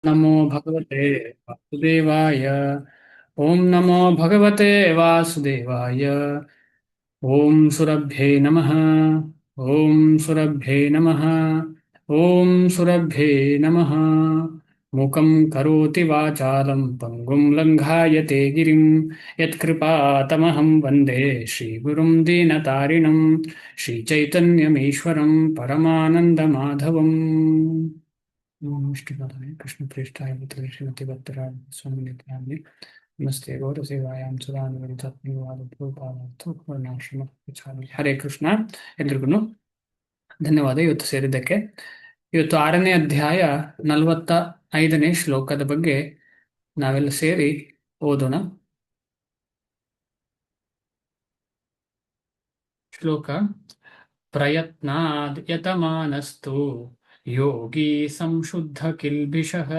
नमो भगवते वासुदेवाय। ओम नमो भगवते वासुदेवाय। ओम सुरभ्ये नमः। ओम सुरभ्ये नमः। ओम सुरभ्ये नमः। मूकं करोति वाचालं पङ्गुं लङ्घायते गिरिं यत्कृपातमहं वन्दे श्रीगुरुं दीनतारिणं श्रीचैतन्यमीश्वरं परमानन्दमाधवम्। नमस्ते कृष्ण पृष्ठाय भूतले श्रीमती भक्तराज स्वामी नित्यानंद नमस्ते गौर सेवायां सुधान्वितात्मवाद ಹರೇ ಕೃಷ್ಣ. ಎಲ್ರಿಗೂ ಧನ್ಯವಾದ ಇವತ್ತು ಸೇರಿದ್ದಕ್ಕೆ. ಇವತ್ತು 6ನೇ ಅಧ್ಯಾಯ 45ನೇ ಶ್ಲೋಕದ ಬಗ್ಗೆ ನಾವೆಲ್ಲ ಸೇರಿ ಓದೋಣ. ಶ್ಲೋಕ: ಪ್ರಯತ್ನಾದ್ ಯತಮಾನಸ್ತು ಯೋಗಿ ಸಂಶುದ್ಧ ಕಿಲ್ಬಿಷಃ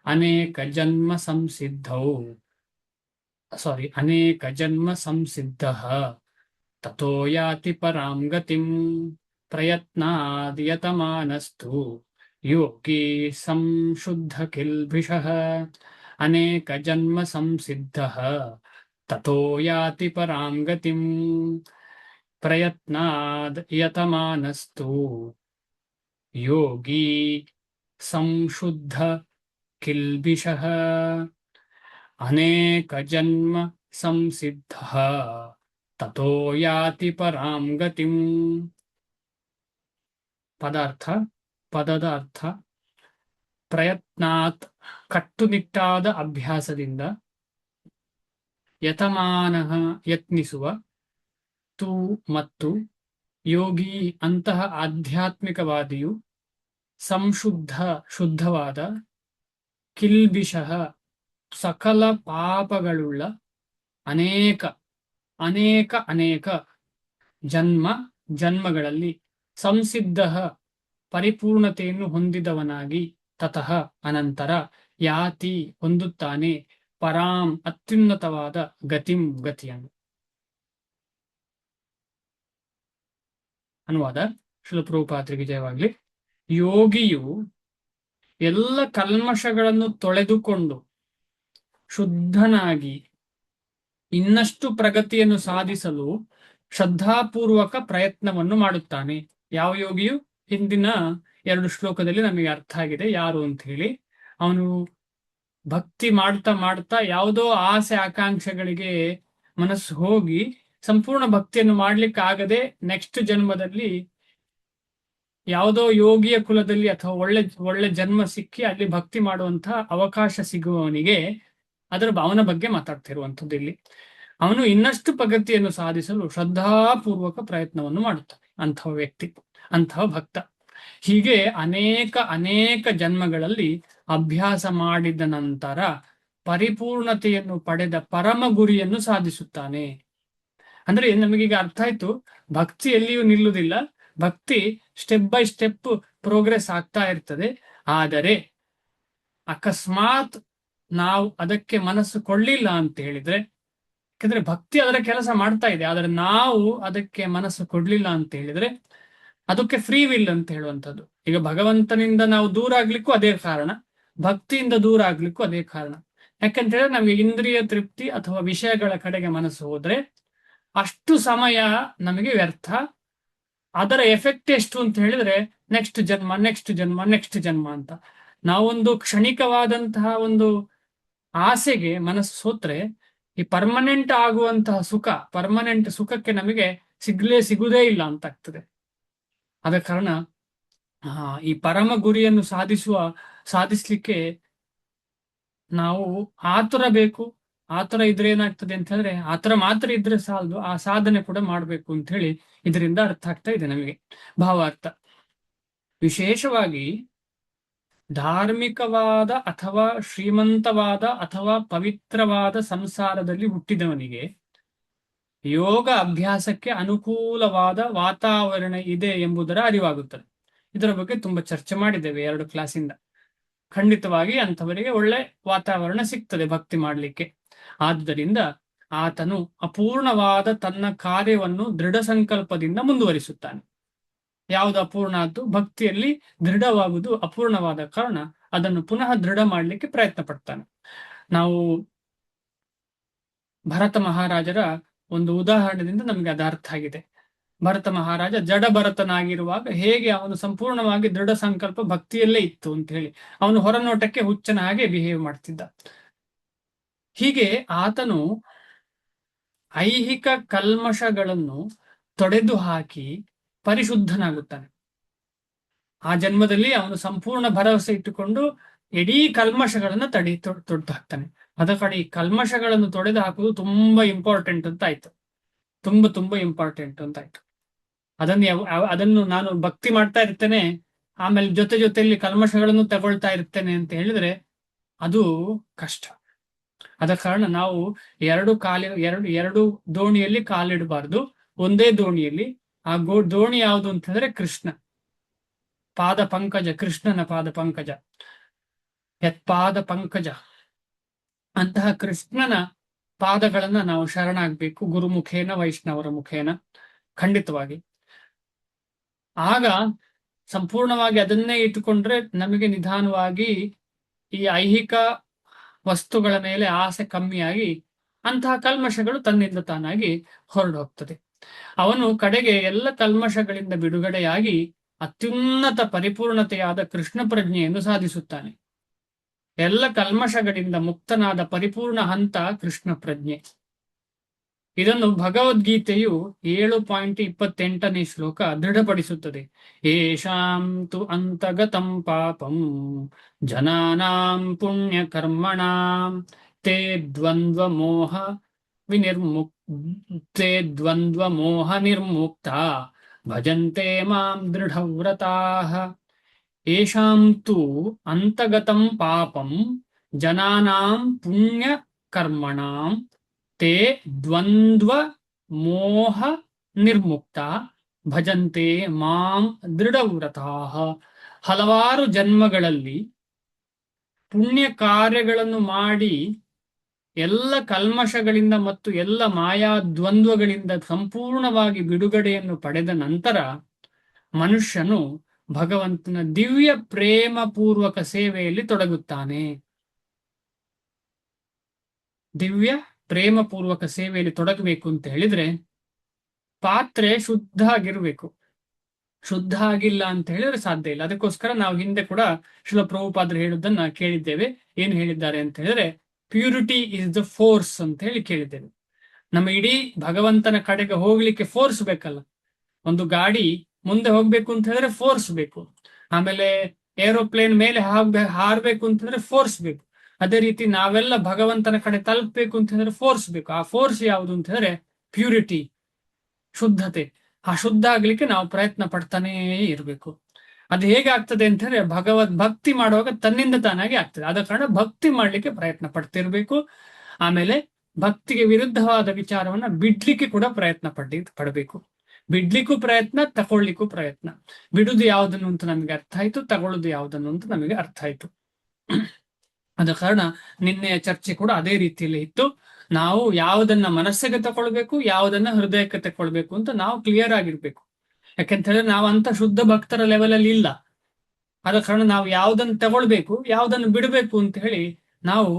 ಅನೇಕ ಜನ್ಮ ಸಂಸಿದ್ಧೌ ಅನೇಕ ಜನ್ಮ ಸಂಸಿದ್ಧಃ ತಥೋ ಯಾತಿ ಪರಾಂ ಗತಿಂ. ಪ್ರಯತ್ನಾದ್ ಯತಮಾನಸ್ತು ಯೋಗಿ ಸಂಶುದ್ಧ ಕಿಲ್ಬಿಷಃ ಅನೇಕ ಜನ್ಮ ಸಂಸಿದ್ಧಃ ತಥೋ ಯಾತಿ ಪರಾಂ ಗತಿಂ. ಪ್ರಯತ್ನಾದ್ ಯತಮಾನಸ್ತು ಯೋಗಿ ಸಂಶುದ್ಧ ಕಿಲ್ಬಿಷಃ ಅನೇಕ ಜನ್ಮ ಸಂಸಿದ್ಧಃ ತಥೋ ಯಾತಿ ಪರಾಂ ಗತಿಂ. ಪದದ ಅರ್ಥ: ಪ್ರಯತ್ನಾತ್ ಕಟ್ಟುನಿಟ್ಟಾದ ಅಭ್ಯಾಸದಿಂದ, ಯತಮಾನಃ ಯತ್ನಿಸುವ, ತು ಮತ್ತು ಯೋಗಿ ಅಂತಹ ಆಧ್ಯಾತ್ಮಿಕವಾದಿಯು, ಸಂಶುದ್ಧ ಶುದ್ಧವಾದ, ಕಿಲ್ಬಿಷಃ ಸಕಲ ಪಾಪಗಳುಳ್ಳ, ಅನೇಕ ಅನೇಕ ಅನೇಕ ಜನ್ಮಗಳಲ್ಲಿ ಸಂಸಿದ್ಧ ಪರಿಪೂರ್ಣತೆಯನ್ನು ಹೊಂದಿದವನಾಗಿ, ತತಃ ಅನಂತರ, ಯಾತಿ ಹೊಂದುತ್ತಾನೆ, ಪರಾಂ ಅತ್ಯುನ್ನತವಾದ, ಗತಿಯನ್ನು. ಅನುವಾದ: ಶ್ರೀಲ ಪ್ರಭುಪಾದರಿಗೆ ಜಯವಾಗಲಿ. ಯೋಗಿಯು ಎಲ್ಲ ಕಲ್ಮಶಗಳನ್ನು ತೊಳೆದುಕೊಂಡು ಶುದ್ಧನಾಗಿ ಇನ್ನಷ್ಟು ಪ್ರಗತಿಯನ್ನು ಸಾಧಿಸಲು ಶ್ರದ್ಧಾಪೂರ್ವಕ ಪ್ರಯತ್ನವನ್ನು ಮಾಡುತ್ತಾನೆ. ಯಾವ ಯೋಗಿಯು? ಹಿಂದಿನ 2 ಶ್ಲೋಕದಲ್ಲಿ ನಮಗೆ ಅರ್ಥ ಆಗಿದೆ ಯಾರು ಅಂತ ಹೇಳಿ. ಅವನು ಭಕ್ತಿ ಮಾಡ್ತಾ ಮಾಡ್ತಾ ಯಾವುದೋ ಆಸೆ ಆಕಾಂಕ್ಷೆಗಳಿಗೆ ಮನಸ್ಸು ಹೋಗಿ ಸಂಪೂರ್ಣ ಭಕ್ತಿಯನ್ನು ಮಾಡ್ಲಿಕ್ಕೆ ಆಗದೆ ನೆಕ್ಸ್ಟ್ ಜನ್ಮದಲ್ಲಿ ಯಾವುದೋ ಯೋಗಿಯ ಕುಲದಲ್ಲಿ ಅಥವಾ ಒಳ್ಳೆ ಜನ್ಮ ಸಿಕ್ಕಿ ಅಲ್ಲಿ ಭಕ್ತಿ ಮಾಡುವಂತಹ ಅವಕಾಶ ಸಿಗುವವನಿಗೆ ಅವನ ಬಗ್ಗೆ ಮಾತಾಡ್ತಿರುವಂಥದ್ದು ಇಲ್ಲಿ. ಅವನು ಇನ್ನಷ್ಟು ಪ್ರಗತಿಯನ್ನು ಸಾಧಿಸಲು ಶ್ರದ್ಧಾಪೂರ್ವಕ ಪ್ರಯತ್ನವನ್ನು ಮಾಡುತ್ತಾನೆ ಅಂತಹ ವ್ಯಕ್ತಿ, ಅಂತಹ ಭಕ್ತ. ಹೀಗೆ ಅನೇಕ ಜನ್ಮಗಳಲ್ಲಿ ಅಭ್ಯಾಸ ಮಾಡಿದ ನಂತರ ಪರಿಪೂರ್ಣತೆಯನ್ನು ಪಡೆದ ಪರಮ ಗುರಿಯನ್ನು ಸಾಧಿಸುತ್ತಾನೆ. ಅಂದ್ರೆ ನಮಗೀಗ ಅರ್ಥ ಆಯ್ತು, ಭಕ್ತಿ ಎಲ್ಲಿಯೂ ನಿಲ್ಲುವುದಿಲ್ಲ, ಭಕ್ತಿ ಸ್ಟೆಪ್ ಬೈ ಸ್ಟೆಪ್ ಪ್ರೋಗ್ರೆಸ್ ಆಗ್ತಾ ಇರ್ತದೆ. ಆದರೆ ಅಕಸ್ಮಾತ್ ನಾವು ಅದಕ್ಕೆ ಮನಸ್ಸು ಕೊಳ್ಳಿಲ್ಲ ಅಂತ ಹೇಳಿದ್ರೆ, ಯಾಕಂದ್ರೆ ಭಕ್ತಿ ಅದರ ಕೆಲಸ ಮಾಡ್ತಾ ಇದೆ, ಆದರೆ ನಾವು ಅದಕ್ಕೆ ಮನಸ್ಸು ಕೊಡ್ಲಿಲ್ಲ ಅಂತ ಹೇಳಿದ್ರೆ ಅದಕ್ಕೆ ಫ್ರೀ ವಿಲ್ ಅಂತ ಹೇಳುವಂಥದ್ದು. ಈಗ ಭಗವಂತನಿಂದ ನಾವು ದೂರ ಆಗ್ಲಿಕ್ಕೂ ಅದೇ ಕಾರಣ, ಭಕ್ತಿಯಿಂದ ದೂರ ಆಗ್ಲಿಕ್ಕೂ ಅದೇ ಕಾರಣ. ಯಾಕಂತ ಹೇಳಿದ್ರೆ ನಮಗೆ ಇಂದ್ರಿಯ ತೃಪ್ತಿ ಅಥವಾ ವಿಷಯಗಳ ಕಡೆಗೆ ಮನಸ್ಸು ಹೋದ್ರೆ ಅಷ್ಟು ಸಮಯ ನಮಗೆ ವ್ಯರ್ಥ. ಅದರ ಎಫೆಕ್ಟ್ ಎಷ್ಟು ಅಂತ ಹೇಳಿದ್ರೆ ನೆಕ್ಸ್ಟ್ ಜನ್ಮ ಅಂತ ನಾವೊಂದು ಕ್ಷಣಿಕವಾದಂತಹ ಒಂದು ಆಸೆಗೆ ಮನಸ್ಸು ಸೋತ್ರೆ ಈ ಪರ್ಮನೆಂಟ್ ಆಗುವಂತಹ ಪರ್ಮನೆಂಟ್ ಸುಖಕ್ಕೆ ನಮಗೆ ಸಿಗುವುದೇ ಇಲ್ಲ ಅಂತ ಆಗ್ತದೆ. ಆದ ಕಾರಣ ಈ ಪರಮ ಗುರಿಯನ್ನು ಸಾಧಿಸ್ಲಿಕ್ಕೆ ನಾವು ಆತುರ ಬೇಕು. ಆತುರ ಇದ್ರೆ ಏನಾಗ್ತದೆ ಅಂತ ಹೇಳಿದ್ರೆ, ಆತರ ಮಾತ್ರ ಇದ್ರೆ ಸಾಲದು, ಆ ಸಾಧನೆ ಕೂಡ ಮಾಡ್ಬೇಕು ಅಂತ ಹೇಳಿ ಇದರಿಂದ ಅರ್ಥ ಆಗ್ತಾ ಇದೆ ನಮಗೆ ಭಾವಾರ್ಥ. ವಿಶೇಷವಾಗಿ ಧಾರ್ಮಿಕವಾದ ಅಥವಾ ಶ್ರೀಮಂತವಾದ ಅಥವಾ ಪವಿತ್ರವಾದ ಸಂಸಾರದಲ್ಲಿ ಹುಟ್ಟಿದವನಿಗೆ ಯೋಗ ಅಭ್ಯಾಸಕ್ಕೆ ಅನುಕೂಲವಾದ ವಾತಾವರಣ ಇದೆ ಎಂಬುದರ ಅರಿವಾಗುತ್ತದೆ. ಇದರ ಬಗ್ಗೆ ತುಂಬಾ ಚರ್ಚೆ ಮಾಡಿದ್ದೇವೆ 2 ಕ್ಲಾಸಿಂದ. ಖಂಡಿತವಾಗಿ ಅಂಥವರಿಗೆ ಒಳ್ಳೆ ವಾತಾವರಣ ಸಿಗ್ತದೆ ಭಕ್ತಿ ಮಾಡಲಿಕ್ಕೆ. ಆದ್ದರಿಂದ ಆತನು ಅಪೂರ್ಣವಾದ ತನ್ನ ಕಾರ್ಯವನ್ನು ದೃಢ ಸಂಕಲ್ಪದಿಂದ ಮುಂದುವರಿಸುತ್ತಾನೆ. ಯಾವುದು ಅಪೂರ್ಣ ಆದ್ದು? ಭಕ್ತಿಯಲ್ಲಿ ದೃಢವಾಗುವುದು ಅಪೂರ್ಣವಾದ ಕಾರಣ ಅದನ್ನು ಪುನಃ ದೃಢ ಮಾಡಲಿಕ್ಕೆ ಪ್ರಯತ್ನ ಪಡ್ತಾನೆ. ನಾವು ಭರತ ಮಹಾರಾಜರ ಒಂದು ಉದಾಹರಣೆಯಿಂದ ನಮಗೆ ಅದು ಅರ್ಥ ಆಗಿದೆ. ಭರತ ಮಹಾರಾಜ ಜಡ ಭರತನಾಗಿರುವಾಗ ಹೇಗೆ ಅವನು ಸಂಪೂರ್ಣವಾಗಿ ದೃಢ ಸಂಕಲ್ಪ ಭಕ್ತಿಯಲ್ಲೇ ಇತ್ತು ಅಂತ ಹೇಳಿ, ಅವನು ಹೊರನೋಟಕ್ಕೆ ಹುಚ್ಚನ ಹಾಗೆ ಬಿಹೇವ್ ಮಾಡ್ತಿದ್ದ. ಹೀಗೆ ಆತನು ಐಹಿಕ ಕಲ್ಮಶಗಳನ್ನು ತೊಡೆದು ಹಾಕಿ ಪರಿಶುದ್ಧನಾಗುತ್ತಾನೆ. ಆ ಜನ್ಮದಲ್ಲಿ ಅವನು ಸಂಪೂರ್ಣ ಭರವಸೆ ಇಟ್ಟುಕೊಂಡು ಇಡೀ ಕಲ್ಮಶಗಳನ್ನ ತೊಡೆದು ಹಾಕ್ತಾನೆ. ಅದ ಕಡೆ ಈ ಕಲ್ಮಶಗಳನ್ನು ತೊಡೆದು ಹಾಕುವುದು ತುಂಬಾ ಇಂಪಾರ್ಟೆಂಟ್ ಅಂತ ಆಯ್ತು. ತುಂಬಾ ಇಂಪಾರ್ಟೆಂಟ್ ಅಂತ ಆಯ್ತು. ಅದನ್ನು ನಾನು ಭಕ್ತಿ ಮಾಡ್ತಾ ಇರ್ತೇನೆ, ಆಮೇಲೆ ಜೊತೆಯಲ್ಲಿ ಕಲ್ಮಶಗಳನ್ನು ತಗೊಳ್ತಾ ಇರ್ತೇನೆ ಅಂತ ಹೇಳಿದ್ರೆ ಅದು ಕಷ್ಟ. ಅದ ಕಾರಣ ನಾವು ಎರಡು ದೋಣಿಯಲ್ಲಿ ಕಾಲಿಡಬಾರ್ದು. ಒಂದೇ ದೋಣಿಯಲ್ಲಿ. ಆ ದೋಣಿ ಯಾವುದು ಅಂತಂದ್ರೆ ಕೃಷ್ಣ ಪಾದ ಪಂಕಜ, ಕೃಷ್ಣನ ಪಾದ ಪಂಕಜ, ಯತ್ಪಾದ ಪಂಕಜ. ಅಂತಹ ಕೃಷ್ಣನ ಪಾದಗಳನ್ನ ನಾವು ಶರಣಾಗ್ಬೇಕು, ಗುರುಮುಖೇನ ವೈಷ್ಣವರ ಮುಖೇನ, ಖಂಡಿತವಾಗಿ. ಆಗ ಸಂಪೂರ್ಣವಾಗಿ ಅದನ್ನೇ ಇಟ್ಟುಕೊಂಡ್ರೆ ನಮಗೆ ನಿಧಾನವಾಗಿ ಈ ಐಹಿಕ ವಸ್ತುಗಳ ಮೇಲೆ ಆಸೆ ಕಮ್ಮಿಯಾಗಿ ಅಂತಹ ಕಲ್ಮಶಗಳು ತನ್ನಿಂದ ತಾನಾಗಿ ಹೊರಡು ಹೋಗ್ತದೆ. ಅವನು ಕಡೆಗೆ ಎಲ್ಲ ಕಲ್ಮಶಗಳಿಂದ ಬಿಡುಗಡೆಯಾಗಿ ಅತ್ಯುನ್ನತ ಪರಿಪೂರ್ಣತೆಯಾದ ಕೃಷ್ಣ ಪ್ರಜ್ಞೆಯನ್ನು ಸಾಧಿಸುತ್ತಾನೆ. ಎಲ್ಲ ಕಲ್ಮಶಗಳಿಂದ ಮುಕ್ತನಾದ ಪರಿಪೂರ್ಣ ಹಂತ ಕೃಷ್ಣ ಪ್ರಜ್ಞೆ. ಇದನ್ನು ಭಗವದ್ಗೀತೆಯು 7.28ನೇ ಶ್ಲೋಕ ದೃಢಪಡಿಸುತ್ತದೆ. ಯೇಷಾಂ ತು ಅಂತಗತಂ ಪಾಪಂ ಜನಾನಾಂ ಪುಣ್ಯ ಕರ್ಮಣಾಂ ತೇ ದ್ವಂದ್ವ ಮೋಹ ನಿರ್ಮುಕ್ತಾ ಭಜಂತೆ ಮಾಂ ದೃಢವ್ರತಾಃ. ಯೇಷಾಂ ತು ಅಂತಗತಂ ಪಾಪಂ ಜನಾನಾಂ ಪುಣ್ಯ ಕರ್ಮಣಾಂ ತೇ ದ್ವಂದ್ವ ಮೋಹ ನಿರ್ಮುಕ್ತ ಭಜಂತೆ ಮಾಂ ದೃಢವ್ರತಾಃ. ಹಲವಾರು ಜನ್ಮಗಳಲ್ಲಿ ಪುಣ್ಯ ಕಾರ್ಯಗಳನ್ನು ಮಾಡಿ ಎಲ್ಲ ಕಲ್ಮಶಗಳಿಂದ ಮತ್ತು ಎಲ್ಲ ಮಾಯಾ ದ್ವಂದ್ವಗಳಿಂದ ಸಂಪೂರ್ಣವಾಗಿ ಬಿಡುಗಡೆಯನ್ನು ಪಡೆದ ನಂತರ ಮನುಷ್ಯನು ಭಗವಂತನ ದಿವ್ಯ ಪ್ರೇಮ ಪೂರ್ವಕ ಸೇವೆಯಲ್ಲಿ ತೊಡಗುತ್ತಾನೆ. ದಿವ್ಯ ಪ್ರೇಮ ಪೂರ್ವಕ ಸೇವೆಯಲ್ಲಿ ತೊಡಗಬೇಕು ಅಂತ ಹೇಳಿದ್ರೆ ಪಾತ್ರೆ ಶುದ್ಧ ಆಗಿರ್ಬೇಕು. ಶುದ್ಧ ಆಗಿಲ್ಲ ಅಂತ ಹೇಳಿದ್ರೆ ಸಾಧ್ಯ ಇಲ್ಲ. ಅದಕ್ಕೋಸ್ಕರ ನಾವು ಹಿಂದೆ ಕೂಡ ಶ್ರೀಲ ಪ್ರಭುಪಾದರು ಹೇಳುವುದನ್ನ ಕೇಳಿದ್ದೇವೆ. ಏನು ಹೇಳಿದ್ದಾರೆ ಅಂತ ಹೇಳಿದ್ರೆ, ಪ್ಯೂರಿಟಿ ಇಸ್ ದ ಫೋರ್ಸ್ ಅಂತ ಹೇಳಿ ಕೇಳಿದ್ದೇವೆ. ನಮ್ಮ ಇಡೀ ಭಗವಂತನ ಕಡೆಗೆ ಹೋಗ್ಲಿಕ್ಕೆ ಫೋರ್ಸ್ ಬೇಕಲ್ಲ. ಒಂದು ಗಾಡಿ ಮುಂದೆ ಹೋಗ್ಬೇಕು ಅಂತ ಹೇಳಿದ್ರೆ ಫೋರ್ಸ್ ಬೇಕು. ಆಮೇಲೆ ಏರೋಪ್ಲೇನ್ ಮೇಲೆ ಹಾರ್ಬೇಕು ಅಂತಂದ್ರೆ ಫೋರ್ಸ್ ಬೇಕು. ಅದೇ ರೀತಿ ನಾವೆಲ್ಲ ಭಗವಂತನ ಕಡೆ ತಲುಪಬೇಕು ಅಂತ ಹೇಳಿದ್ರೆ ಫೋರ್ಸ್ ಬೇಕು. ಆ ಫೋರ್ಸ್ ಯಾವುದು ಅಂತ ಹೇಳಿದ್ರೆ ಪ್ಯೂರಿಟಿ, ಶುದ್ಧತೆ. ಆ ಶುದ್ಧ ಆಗ್ಲಿಕ್ಕೆ ನಾವು ಪ್ರಯತ್ನ ಪಡ್ತಾನೇ ಇರಬೇಕು. ಅದು ಹೇಗೆ ಆಗ್ತದೆ ಅಂತ ಹೇಳಿದ್ರೆ ಭಗವದ್ ಭಕ್ತಿ ಮಾಡುವಾಗ ತನ್ನಿಂದ ತಾನಾಗಿ ಆಗ್ತದೆ. ಆದ ಕಾರಣ ಭಕ್ತಿ ಮಾಡ್ಲಿಕ್ಕೆ ಪ್ರಯತ್ನ ಪಡ್ತಿರ್ಬೇಕು. ಆಮೇಲೆ ಭಕ್ತಿಗೆ ವಿರುದ್ಧವಾದ ವಿಚಾರವನ್ನ ಬಿಡ್ಲಿಕ್ಕೆ ಕೂಡ ಪ್ರಯತ್ನ ಪಡಬೇಕು. ಬಿಡ್ಲಿಕ್ಕೂ ಪ್ರಯತ್ನ, ತಗೊಳ್ಲಿಕ್ಕೂ ಪ್ರಯತ್ನ. ಬಿಡುದು ಯಾವುದನ್ನು ಅಂತ ನಮಗೆ ಅರ್ಥ ಆಯ್ತು, ತಗೊಳ್ಳೋದು ಯಾವುದನ್ನು ಅಂತ ನಮಗೆ ಅರ್ಥ ಆಯ್ತು. ಆದ ಕಾರಣ ನಿನ್ನೆಯ ಚರ್ಚೆ ಕೂಡ ಅದೇ ರೀತಿಯಲ್ಲಿ ಇತ್ತು. ನಾವು ಯಾವುದನ್ನ ಮನಸ್ಸಿಗೆ ತಗೊಳ್ಬೇಕು, ಯಾವುದನ್ನ ಹೃದಯಕ್ಕೆ ತಗೊಳ್ಬೇಕು ಅಂತ ನಾವು ಕ್ಲಿಯರ್ ಆಗಿರ್ಬೇಕು. ಯಾಕೆಂತ ಹೇಳಿದ್ರೆ ನಾವು ಅಂತ ಶುದ್ಧ ಭಕ್ತರ ಲೆವೆಲ್ ಅಲ್ಲಿ ಇಲ್ಲ. ಆದ ಕಾರಣ ನಾವು ಯಾವುದನ್ನು ತಗೊಳ್ಬೇಕು, ಯಾವುದನ್ನು ಬಿಡಬೇಕು ಅಂತ ಹೇಳಿ ನಾವು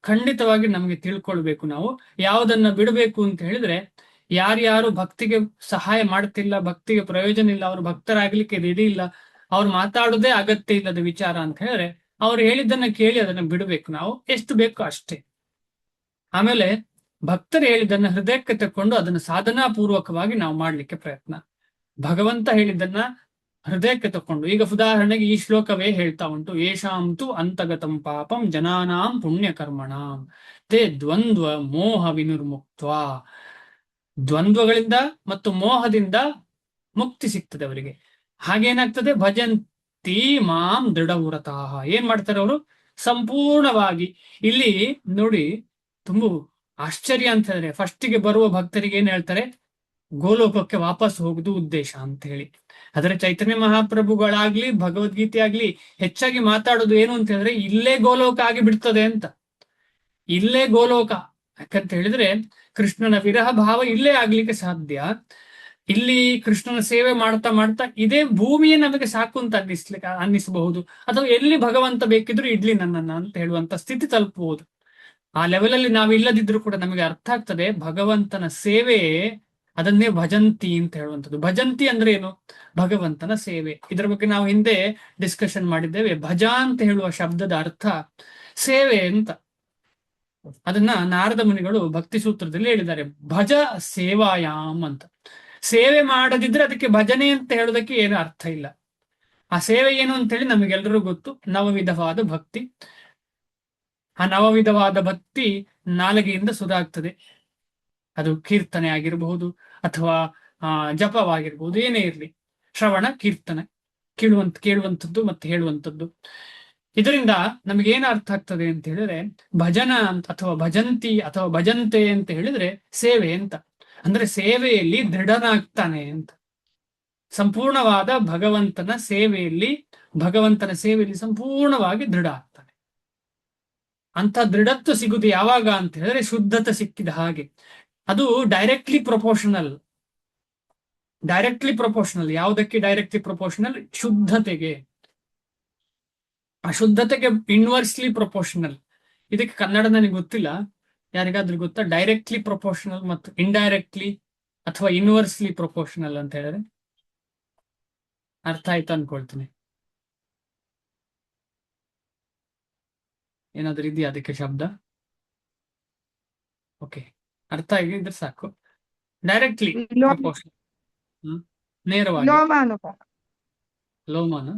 ಖಂಡಿತವಾಗಿ ನಮಗೆ ತಿಳ್ಕೊಳ್ಬೇಕು. ನಾವು ಯಾವುದನ್ನ ಬಿಡಬೇಕು ಅಂತ ಹೇಳಿದ್ರೆ, ಯಾರ್ಯಾರು ಭಕ್ತಿಗೆ ಸಹಾಯ ಮಾಡ್ತಿಲ್ಲ, ಭಕ್ತಿಗೆ ಪ್ರಯೋಜನ ಇಲ್ಲ, ಅವ್ರು ಭಕ್ತರಾಗ್ಲಿಕ್ಕೆ ರೆಡಿ ಇಲ್ಲ, ಅವ್ರು ಮಾತಾಡೋದೇ ಅಗತ್ಯ ಇಲ್ಲದ ವಿಚಾರ ಅಂತ ಹೇಳಿದ್ರೆ ಅವ್ರು ಹೇಳಿದ್ದನ್ನ ಕೇಳಿ ಅದನ್ನ ಬಿಡಬೇಕು. ನಾವು ಎಷ್ಟು ಬೇಕೋ ಅಷ್ಟೇ. ಆಮೇಲೆ ಭಕ್ತರು ಹೇಳಿದ್ದನ್ನ ಹೃದಯಕ್ಕೆ ತಕೊಂಡು ಅದನ್ನು ಸಾಧನಾ ಪೂರ್ವಕವಾಗಿ ನಾವು ಮಾಡ್ಲಿಕ್ಕೆ ಪ್ರಯತ್ನ. ಭಗವಂತ ಹೇಳಿದ್ದನ್ನ ಹೃದಯಕ್ಕೆ ತಕೊಂಡು, ಈಗ ಉದಾಹರಣೆಗೆ ಈ ಶ್ಲೋಕವೇ ಹೇಳ್ತಾ ಉಂಟು, ಯೇಷಾಂತು ಅಂತಗತಂ ಪಾಪಂ ಜನಾನಾಂ ಪುಣ್ಯ ಕರ್ಮಣಾಂ ತೇ ದ್ವಂದ್ವ ಮೋಹ ವಿನಿರ್ಮುಕ್ತ್ವಾ. ದ್ವಂದ್ವಗಳಿಂದ ಮತ್ತು ಮೋಹದಿಂದ ಮುಕ್ತಿ ಸಿಗ್ತದೆ ಅವರಿಗೆ. ಹಾಗೇನಾಗ್ತದೆ, ಭಜಂತಿ ಮಾಂ ದೃಢವ್ರತಾಃ. ಏನ್ ಮಾಡ್ತಾರೆ ಅವರು? ಸಂಪೂರ್ಣವಾಗಿ. ಇಲ್ಲಿ ನೋಡಿ, ತುಂಬಾ ಆಶ್ಚರ್ಯ ಅಂತ ಹೇಳಿದ್ರೆ, ಫಸ್ಟಿಗೆ ಬರುವ ಭಕ್ತರಿಗೆ ಏನ್ ಹೇಳ್ತಾರೆ? ಗೋಲೋಕಕ್ಕೆ ವಾಪಸ್ ಹೋಗುದು ಉದ್ದೇಶ ಅಂತ ಹೇಳಿ. ಆದರೆ ಚೈತನ್ಯ ಮಹಾಪ್ರಭುಗಳಾಗ್ಲಿ ಭಗವದ್ಗೀತೆ ಆಗ್ಲಿ ಹೆಚ್ಚಾಗಿ ಮಾತಾಡೋದು ಏನು ಅಂತ ಹೇಳಿದ್ರೆ, ಇಲ್ಲೇ ಗೋಲೋಕ ಆಗಿ ಬಿಡ್ತದೆ ಅಂತ. ಇಲ್ಲೇ ಗೋಲೋಕ. ಯಾಕಂತ ಹೇಳಿದ್ರೆ ಕೃಷ್ಣನ ವಿರಹ ಭಾವ ಇಲ್ಲೇ ಆಗ್ಲಿಕ್ಕೆ ಸಾಧ್ಯ. ಇಲ್ಲಿ ಕೃಷ್ಣನ ಸೇವೆ ಮಾಡ್ತಾ ಮಾಡ್ತಾ ಇದೇ ಭೂಮಿಯೇ ನಮಗೆ ಸಾಕು ಅಂತ ಅನ್ನಿಸಬಹುದು, ಅಥವಾ ಎಲ್ಲಿ ಭಗವಂತ ಬೇಕಿದ್ರು ಇಡ್ಲಿ ನನ್ನನ್ನ ಅಂತ ಹೇಳುವಂತ ಸ್ಥಿತಿ ತಲುಪಬಹುದು. ಆ ಲೆವೆಲಲ್ಲಿ ನಾವು ಇಲ್ಲದಿದ್ರು ಕೂಡ ನಮಗೆ ಅರ್ಥ ಆಗ್ತದೆ ಭಗವಂತನ ಸೇವೆ, ಅದನ್ನೇ ಭಜಂತಿ ಅಂತ ಹೇಳುವಂಥದ್ದು. ಭಜಂತಿ ಅಂದ್ರೆ ಏನು? ಭಗವಂತನ ಸೇವೆ. ಇದರ ಬಗ್ಗೆ ನಾವು ಹಿಂದೆ ಡಿಸ್ಕಷನ್ ಮಾಡಿದ್ದೇವೆ. ಭಜ ಅಂತ ಹೇಳುವ ಶಬ್ದದ ಅರ್ಥ ಸೇವೆ ಅಂತ. ಅದನ್ನ ನಾರದ ಮುನಿಗಳು ಭಕ್ತಿ ಸೂತ್ರದಲ್ಲಿ ಹೇಳಿದ್ದಾರೆ, ಭಜ ಸೇವಾಯಾಮ್ ಅಂತ. ಸೇವೆ ಮಾಡದಿದ್ರೆ ಅದಕ್ಕೆ ಭಜನೆ ಅಂತ ಹೇಳೋದಕ್ಕೆ ಏನು ಅರ್ಥ ಇಲ್ಲ. ಆ ಸೇವೆ ಏನು ಅಂತ ಹೇಳಿ ನಮಗೆಲ್ಲರೂ ಗೊತ್ತು, ನವವಿಧವಾದ ಭಕ್ತಿ. ಆ ನವವಿಧವಾದ ಭಕ್ತಿ ನಾಲಿಗೆಯಿಂದ ಸುಧಾಗ್ತದೆ. ಅದು ಕೀರ್ತನೆ ಆಗಿರಬಹುದು ಅಥವಾ ಜಪವಾಗಿರ್ಬಹುದು, ಏನೇ ಇರಲಿ, ಶ್ರವಣ ಕೀರ್ತನೆ, ಕೇಳುವಂಥದ್ದು ಮತ್ತೆ ಹೇಳುವಂಥದ್ದು. ಇದರಿಂದ ನಮಗೇನು ಅರ್ಥ ಆಗ್ತದೆ ಅಂತ ಹೇಳಿದ್ರೆ, ಭಜನ ಅಂತ ಅಥವಾ ಭಜಂತಿ ಅಥವಾ ಭಜಂತೆ ಅಂತ ಹೇಳಿದ್ರೆ ಸೇವೆ ಅಂತ. ಅಂದ್ರೆ ಸೇವೆಯಲ್ಲಿ ದೃಢನಾಗ್ತಾನೆ ಅಂತ. ಸಂಪೂರ್ಣವಾದ ಭಗವಂತನ ಸೇವೆಯಲ್ಲಿ ಸಂಪೂರ್ಣವಾಗಿ ದೃಢ ಆಗ್ತಾನೆ. ಅಂತ ದೃಢತ್ವ ಸಿಗುದು ಯಾವಾಗ ಅಂತ ಹೇಳಿದ್ರೆ ಶುದ್ಧತೆ ಸಿಕ್ಕಿದ ಹಾಗೆ. ಅದು ಡೈರೆಕ್ಟ್ಲಿ ಪ್ರಪೋರ್ಷನಲ್. ಯಾವುದಕ್ಕೆ ಡೈರೆಕ್ಟ್ಲಿ ಪ್ರಪೋರ್ಷನಲ್? ಶುದ್ಧತೆಗೆ. ಅಶುದ್ಧತೆಗೆ ಇನ್ವರ್ಸ್ಲಿ ಪ್ರಪೋರ್ಷನಲ್. ಇದಕ್ಕೆ ಕನ್ನಡ ನನಗೆ ಗೊತ್ತಿಲ್ಲ, ಯಾರಿಗಾದ್ರೂ ಗೊತ್ತಾ? ಡೈರೆಕ್ಟ್ಲಿ ಪ್ರಪೋರ್ಷನಲ್ ಮತ್ತು ಇಂಡೈರೆಕ್ಟ್ಲಿ ಅಥವಾ ಇನ್ವರ್ಸ್ಲಿ ಪ್ರಪೋರ್ಷನಲ್ ಅಂತ ಹೇಳಿದ್ರೆ ಅರ್ಥ ಆಯ್ತು ಅನ್ಕೊಳ್ತೀನಿ. ಏನಾದ್ರೂ ಇದೆಯಾ ಅದಕ್ಕೆ ಶಬ್ದ? ಓಕೆ, ಅರ್ಥ ಆಗಿದ್ರೆ ಸಾಕು. ಡೈರೆಕ್ಟ್ಲಿ ಪ್ರಪೋರ್ಷನಲ್, ನೇರವಾಗಿ. ಲೋಮಾನ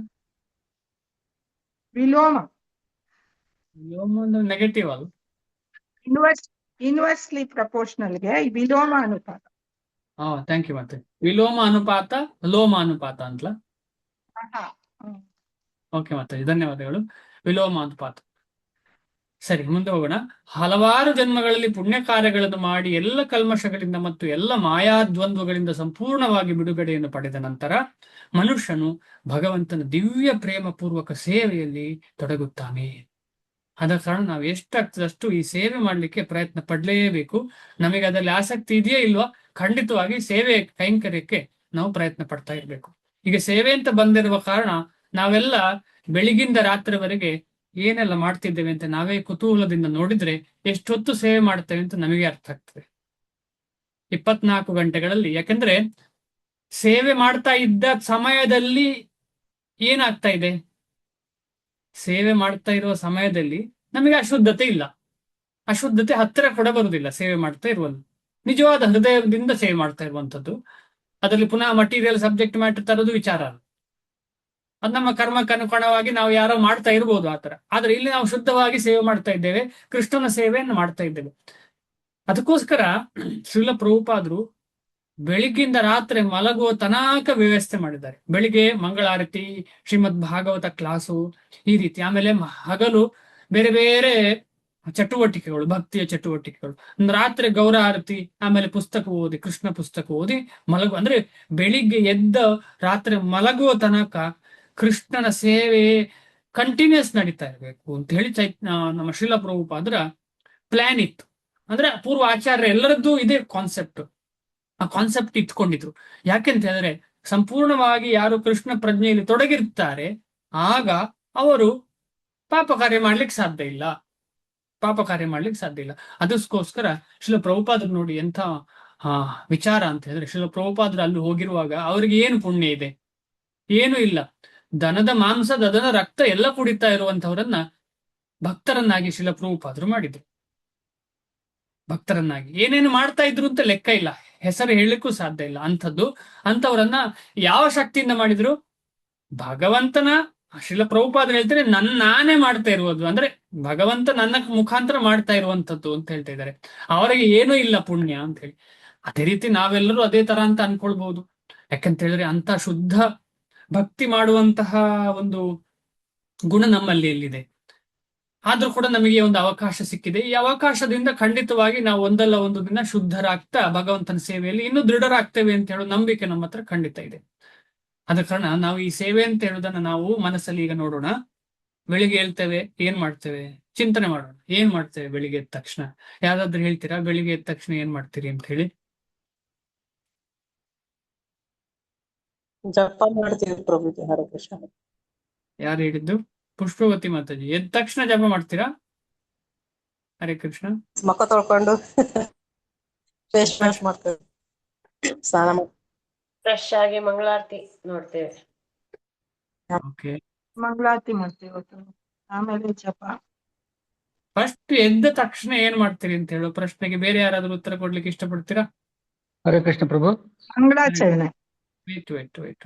ವಿಲೋಮ ಅಂದ್ರೆ ನೆಗೆಟಿವ್ ಅಲ್ಲ, ಇನ್ವರ್ಸ್ಲಿ ಪ್ರಪೋರ್ಷನಲ್ಗೆ ವಿಲೋಮ ಅನುಪಾತ. Thank you. ಮತ್ತೆ ವಿಲೋಮ ಅನುಪಾತ, ಲೋಮ ಅನುಪಾತ ಅಂತಲ್ಲ. ಓಕೆ, ಮತ್ತೆ ಧನ್ಯವಾದಗಳು. ವಿಲೋಮ ಅನುಪಾತ. ಸರಿ, ಮುಂದೆ ಹೋಗೋಣ. ಹಲವಾರು ಜನ್ಮಗಳಲ್ಲಿ ಪುಣ್ಯ ಕಾರ್ಯಗಳನ್ನು ಮಾಡಿ ಎಲ್ಲ ಕಲ್ಮಶಗಳಿಂದ ಮತ್ತು ಎಲ್ಲ ಮಾಯಾದ್ವಂದ್ವಗಳಿಂದ ಸಂಪೂರ್ಣವಾಗಿ ಬಿಡುಗಡೆಯನ್ನು ಪಡೆದ ನಂತರ ಮನುಷ್ಯನು ಭಗವಂತನ ದಿವ್ಯ ಪ್ರೇಮ ಪೂರ್ವಕ ಸೇವೆಯಲ್ಲಿ ತೊಡಗುತ್ತಾನೆ. ಆದ ಕಾರಣ ನಾವು ಎಷ್ಟಾಗ್ತದಷ್ಟು ಈ ಸೇವೆ ಮಾಡಲಿಕ್ಕೆ ಪ್ರಯತ್ನ ಪಡಲೇಬೇಕು. ನಮಗೆ ಅದರಲ್ಲಿ ಆಸಕ್ತಿ ಇದೆಯೇ ಇಲ್ವಾ? ಖಂಡಿತವಾಗಿ ಸೇವೆ ಕೈಂಕರ್ಯಕ್ಕೆ ನಾವು ಪ್ರಯತ್ನ ಪಡ್ತಾ ಇರ್ಬೇಕು. ಈಗ ಸೇವೆ ಅಂತ ಬಂದಿರುವ ಕಾರಣ ನಾವೆಲ್ಲ ಬೆಳಿಗಿಂದ ರಾತ್ರಿವರೆಗೆ ಏನೆಲ್ಲ ಮಾಡ್ತಿದ್ದೇವೆ ಅಂತ ನಾವೇ ಕುತೂಹಲದಿಂದ ನೋಡಿದ್ರೆ ಎಷ್ಟೊತ್ತು ಸೇವೆ ಮಾಡ್ತೇವೆ ಅಂತ ನಮಗೆ ಅರ್ಥ ಆಗ್ತದೆ. 24 ಗಂಟೆಗಳಲ್ಲಿ. ಯಾಕಂದ್ರೆ ಸೇವೆ ಮಾಡ್ತಾ ಇದ್ದ ಸಮಯದಲ್ಲಿ ಏನಾಗ್ತಾ ಇದೆ? ಸೇವೆ ಮಾಡ್ತಾ ಇರುವ ಸಮಯದಲ್ಲಿ ನಮಗೆ ಅಶುದ್ಧತೆ ಇಲ್ಲ, ಅಶುದ್ಧತೆ ಹತ್ತಿರ ಕೂಡ ಬರುವುದಿಲ್ಲ. ಸೇವೆ ಮಾಡ್ತಾ ಇರುವುದು ನಿಜವಾದ ಹೃದಯದಿಂದ ಸೇವೆ ಮಾಡ್ತಾ ಇರುವಂತದ್ದು. ಅದರಲ್ಲಿ ಪುನಃ ಮಟೀರಿಯಲ್ ಸಬ್ಜೆಕ್ಟ್ ಮ್ಯಾಟರ್ ತರೋದು ವಿಚಾರ ಅಲ್ಲ. ಅದು ನಮ್ಮ ಕರ್ಮಕ್ಕೆ ಅನುಗುಣವಾಗಿ ನಾವು ಯಾರೋ ಮಾಡ್ತಾ ಇರ್ಬೋದು ಆತರ. ಆದ್ರೆ ಇಲ್ಲಿ ನಾವು ಶುದ್ಧವಾಗಿ ಸೇವೆ ಮಾಡ್ತಾ ಇದ್ದೇವೆ, ಕೃಷ್ಣನ ಸೇವೆಯನ್ನು ಮಾಡ್ತಾ ಇದ್ದೇವೆ. ಅದಕ್ಕೋಸ್ಕರ ಶ್ರೀಲ ಪ್ರಭುಪಾದರು ಬೆಳಿಗ್ಗಿಂದ ರಾತ್ರಿ ಮಲಗುವ ತನಕ ವ್ಯವಸ್ಥೆ ಮಾಡಿದ್ದಾರೆ. ಬೆಳಿಗ್ಗೆ ಮಂಗಳಾರತಿ, ಶ್ರೀಮದ್ ಭಾಗವತ ಕ್ಲಾಸು, ಈ ರೀತಿ. ಆಮೇಲೆ ಹಗಲು ಬೇರೆ ಬೇರೆ ಚಟುವಟಿಕೆಗಳು, ಭಕ್ತಿಯ ಚಟುವಟಿಕೆಗಳು. ರಾತ್ರಿ ಗೌರ ಆರತಿ, ಆಮೇಲೆ ಪುಸ್ತಕ ಓದಿ, ಕೃಷ್ಣ ಪುಸ್ತಕ ಓದಿ ಅಂದ್ರೆ ಬೆಳಿಗ್ಗೆ ಎದ್ದ ರಾತ್ರಿ ಮಲಗುವ ತನಕ ಕೃಷ್ಣನ ಸೇವೆ ಕಂಟಿನ್ಯೂಸ್ ನಡೀತಾ ಇರಬೇಕು ಅಂತ ಹೇಳಿ ನಮ್ಮ ಶ್ರೀಲ ಪ್ರಭುಪಾದರ ಪ್ಲಾನ್ ಇತ್ತು. ಅಂದ್ರೆ ಪೂರ್ವ ಆಚಾರ್ಯ ಎಲ್ಲರದ್ದು ಇದೇ ಕಾನ್ಸೆಪ್ಟ್. ಆ ಕಾನ್ಸೆಪ್ಟ್ ಇಟ್ಕೊಂಡಿದ್ರು. ಯಾಕೆಂತ ಹೇಳಿದ್ರೆ ಸಂಪೂರ್ಣವಾಗಿ ಯಾರು ಕೃಷ್ಣ ಪ್ರಜ್ಞೆಯಲ್ಲಿ ತೊಡಗಿರ್ತಾರೆ ಆಗ ಅವರು ಪಾಪ ಕಾರ್ಯ ಮಾಡ್ಲಿಕ್ಕೆ ಸಾಧ್ಯ ಇಲ್ಲ. ಅದಕ್ಕೋಸ್ಕರ ಶ್ರೀಲ ಪ್ರಭುಪಾದರು ನೋಡಿ ಎಂಥ ವಿಚಾರ ಅಂತ ಹೇಳಿದ್ರೆ, ಶ್ರೀಲ ಪ್ರಭುಪಾದರು ಅಲ್ಲಿ ಹೋಗಿರುವಾಗ ಅವರಿಗೆ ಏನು ಪುಣ್ಯ ಇದೆ? ಏನು ಇಲ್ಲ. ದನದ ಮಾಂಸ, ದನದ ರಕ್ತ ಎಲ್ಲ ಕುಡಿತಾ ಇರುವಂತವರನ್ನ ಭಕ್ತರನ್ನಾಗಿ ಶ್ರೀಲ ಪ್ರಭುಪಾದರು ಮಾಡಿದ್ರು. ಭಕ್ತರನ್ನಾಗಿ ಏನೇನು ಮಾಡ್ತಾ ಇದ್ರು ಅಂತ ಲೆಕ್ಕ ಇಲ್ಲ, ಹೆಸರು ಹೇಳಲಿಕ್ಕೂ ಸಾಧ್ಯ ಇಲ್ಲ. ಅಂತವರನ್ನ ಯಾವ ಶಕ್ತಿಯಿಂದ ಮಾಡಿದ್ರು? ಭಗವಂತನ. ಶ್ರೀಲ ಪ್ರಭುಪಾದರು ಹೇಳ್ತಾರೆ, ನಾನೇ ಮಾಡ್ತಾ ಇರುವುದು, ಅಂದ್ರೆ ಭಗವಂತ ನನ್ನ ಮುಖಾಂತರ ಮಾಡ್ತಾ ಇರುವಂತದ್ದು ಅಂತ ಹೇಳ್ತಾ ಇದ್ದಾರೆ. ಅವರಿಗೆ ಏನೂ ಇಲ್ಲ ಪುಣ್ಯ ಅಂತ ಹೇಳಿ. ಅದೇ ರೀತಿ ನಾವೆಲ್ಲರೂ ಅದೇ ತರ ಅಂತ ಅನ್ಕೊಳ್ಬಹುದು. ಯಾಕಂತ ಹೇಳಿದ್ರೆ ಅಂತ ಶುದ್ಧ ಭಕ್ತಿ ಮಾಡುವಂತಹ ಒಂದು ಗುಣ ನಮ್ಮಲ್ಲಿ ಎಲ್ಲಿದೆ. ಆದ್ರೂ ಕೂಡ ನಮಗೆ ಒಂದು ಅವಕಾಶ ಸಿಕ್ಕಿದೆ. ಈ ಅವಕಾಶದಿಂದ ಖಂಡಿತವಾಗಿ ನಾವು ಒಂದಲ್ಲ ಒಂದು ದಿನ ಶುದ್ಧರಾಗ್ತಾ ಭಗವಂತನ ಸೇವೆಯಲ್ಲಿ ಇನ್ನೂ ದೃಢರಾಗ್ತೇವೆ ಅಂತ ಹೇಳೋ ನಂಬಿಕೆ ನಮ್ಮ ಹತ್ರ ಖಂಡಿತ ಇದೆ. ಆದ ಕಾರಣ ನಾವು ಈ ಸೇವೆ ಅಂತ ಹೇಳೋದನ್ನ ನಾವು ಮನಸ್ಸಲ್ಲಿ ಈಗ ನೋಡೋಣ. ಬೆಳಿಗ್ಗೆ ಹೇಳ್ತೇವೆ, ಏನ್ ಮಾಡ್ತೇವೆ? ಚಿಂತನೆ ಮಾಡೋಣ. ಏನ್ ಮಾಡ್ತೇವೆ ಬೆಳಿಗ್ಗೆ ಎದ್ದ ತಕ್ಷಣ? ಯಾವ್ದಾದ್ರು ಹೇಳ್ತೀರಾ ಬೆಳಿಗ್ಗೆ ಎದ್ದ ತಕ್ಷಣ ಏನ್ ಮಾಡ್ತೀರಿ ಅಂತ ಹೇಳಿ? ಜಪ ಮಾಡ್ತೀವಿ ಪ್ರಭುಜಿ. ಹರೇ ಕೃಷ್ಣ. ಯಾರು ಹೇಳಿದ್ದು? ಪುಷ್ಪವತಿ ಮಾತಾಜಿ. ಎದ್ದ ತಕ್ಷಣ ಜಪ ಮಾಡ್ತೀರಾ? ಹರೇ ಕೃಷ್ಣ. ಮುಖ ತೊಳ್ಕೊಂಡು ಫೇಸ್ ವಾಶ್ ಮಾಡ್ತೇವೆ, ಸ್ನಾನ ಮಾಡಿ ಫ್ರೆಶ್ ಆಗಿ ಮಂಗಳಾರತಿ ನೋಡ್ತೇವೆ. ಓಕೆ. ಮಂಗಳಾರತಿ ಮಾಡ್ತೀವಿ ಇವತ್ತು. ಆಮೇಲೆ ಜಪ. ಫಸ್ಟ್ ಎದ್ದ ತಕ್ಷಣ ಏನ್ ಮಾಡ್ತೀರಿ ಅಂತ ಹೇಳೋ ಪ್ರಶ್ನೆಗೆ ಬೇರೆ ಯಾರಾದ್ರೂ ಉತ್ತರ ಕೊಡ್ಲಿಕ್ಕೆ ಇಷ್ಟಪಡ್ತೀರಾ? ಹರೇ ಕೃಷ್ಣ ಪ್ರಭು. ಮಂಗಳಾಚರಣೆ. ವೇಟ್.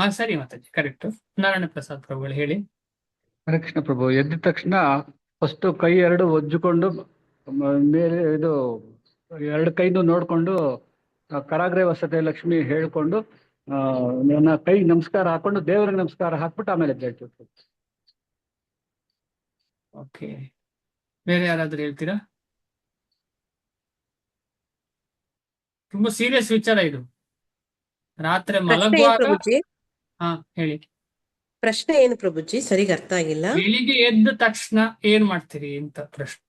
ಸರಿ ಮಾತಾಜಿ, ಕರೆಕ್ಟ್. ನಾರಾಯಣ ಪ್ರಸಾದ್ ಪ್ರಭುಗಳು ಹೇಳಿ. ಹರೇ ಕೃಷ್ಣ ಪ್ರಭು. ಎದ್ದ ತಕ್ಷಣ ಫಸ್ಟ್ ಕೈ ಎರಡು ಒಜ್ಜಿಕೊಂಡು ಮೇಲೆ ಇದು ಎರಡು ಕೈನು ನೋಡ್ಕೊಂಡು ಕರಾಗ್ರೆ ವಸತೆ ಲಕ್ಷ್ಮಿ ಹೇಳ್ಕೊಂಡು ನನ್ನ ಕೈ ನಮಸ್ಕಾರ ಹಾಕೊಂಡು ದೇವರಿಗೆ ನಮಸ್ಕಾರ ಹಾಕ್ಬಿಟ್ಟು ಆಮೇಲೆ ಎದ್ದೇಳ್ತೀವಿ. ಓಕೆ. ಬೇರೆ ಯಾರಾದ್ರೂ ಹೇಳ್ತೀರಾ? ತುಂಬಾ ಸೀರಿಯಸ್ ವಿಚಾರ ಇದು. ರಾತ್ರಿ ಪ್ರಶ್ನೆ ಏನು ಮಲಗುವಾಗ ಪ್ರಭುಜಿ? ಹೇಳಿ. ಪ್ರಶ್ನೆ ಏನು ಪ್ರಭುಜಿ? ಸರಿಗೆ ಅರ್ಥ ಆಗಿಲ್ಲ. ಬೆಳಿಗ್ಗೆ ಎದ್ದ ತಕ್ಷಣ ಏನ್ ಮಾಡ್ತೀರಿ ಅಂತ ಪ್ರಶ್ನೆ.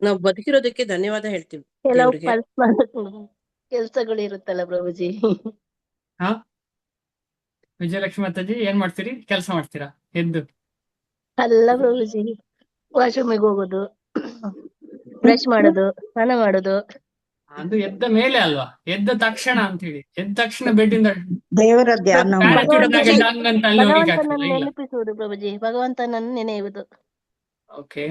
ನಾವು ಬದುಕಿರೋದಕ್ಕೆ ಧನ್ಯವಾದ ಹೇಳ್ತೀವಿ ಕೆಲವು ದೇವ್ರಿಗೆ. ಕೆಲ್ಸಗಳು ಇರುತ್ತಲ್ಲ ಪ್ರಭುಜಿ. ವಿಜಯಲಕ್ಷ್ಮಿ ಮಾತಾಜಿ ಏನ್ ಮಾಡ್ತೀರಿ? ಕೆಲಸ ಮಾಡ್ತೀರಾ ಎದ್ದು? ಅಲ್ಲ ಪ್ರಭುಜಿ, ವಾಶ್ರೂಮಿಗೆ ಹೋಗೋದು, ಬ್ರಷ್ ಮಾಡೋದು, ಸ್ನಾನ ಮಾಡೋದು. ಅದು ಎದ್ದ ಮೇಲೆ ಅಲ್ವಾ, ಎದ್ದ ತಕ್ಷಣ ಅಂತ ಹೇಳಿ. ಎದ್ದ ತಕ್ಷಣ ಬೆಡ್ಡಿಂದ ದೇವರ ಧ್ಯಾನ ಮಾಡಿ. ಪ್ಯಾರಾಚೂಟ್ನಾಗೆ ಡಂಗ್ ಅಂತ ಅಲ್ಲಿ ಹೋಗ್ಲಿಕ್ಕೆ ಭಗವಂತನನ್ನು ಆಗ್ತದಾ? ಇಲ್ಲ. ನೆನಪಿಸುವುದು ಪ್ರಭುಜಿ, ಭಗವಂತನನ್ನು ನೆನೆಯುವುದು. ಓಕೆ.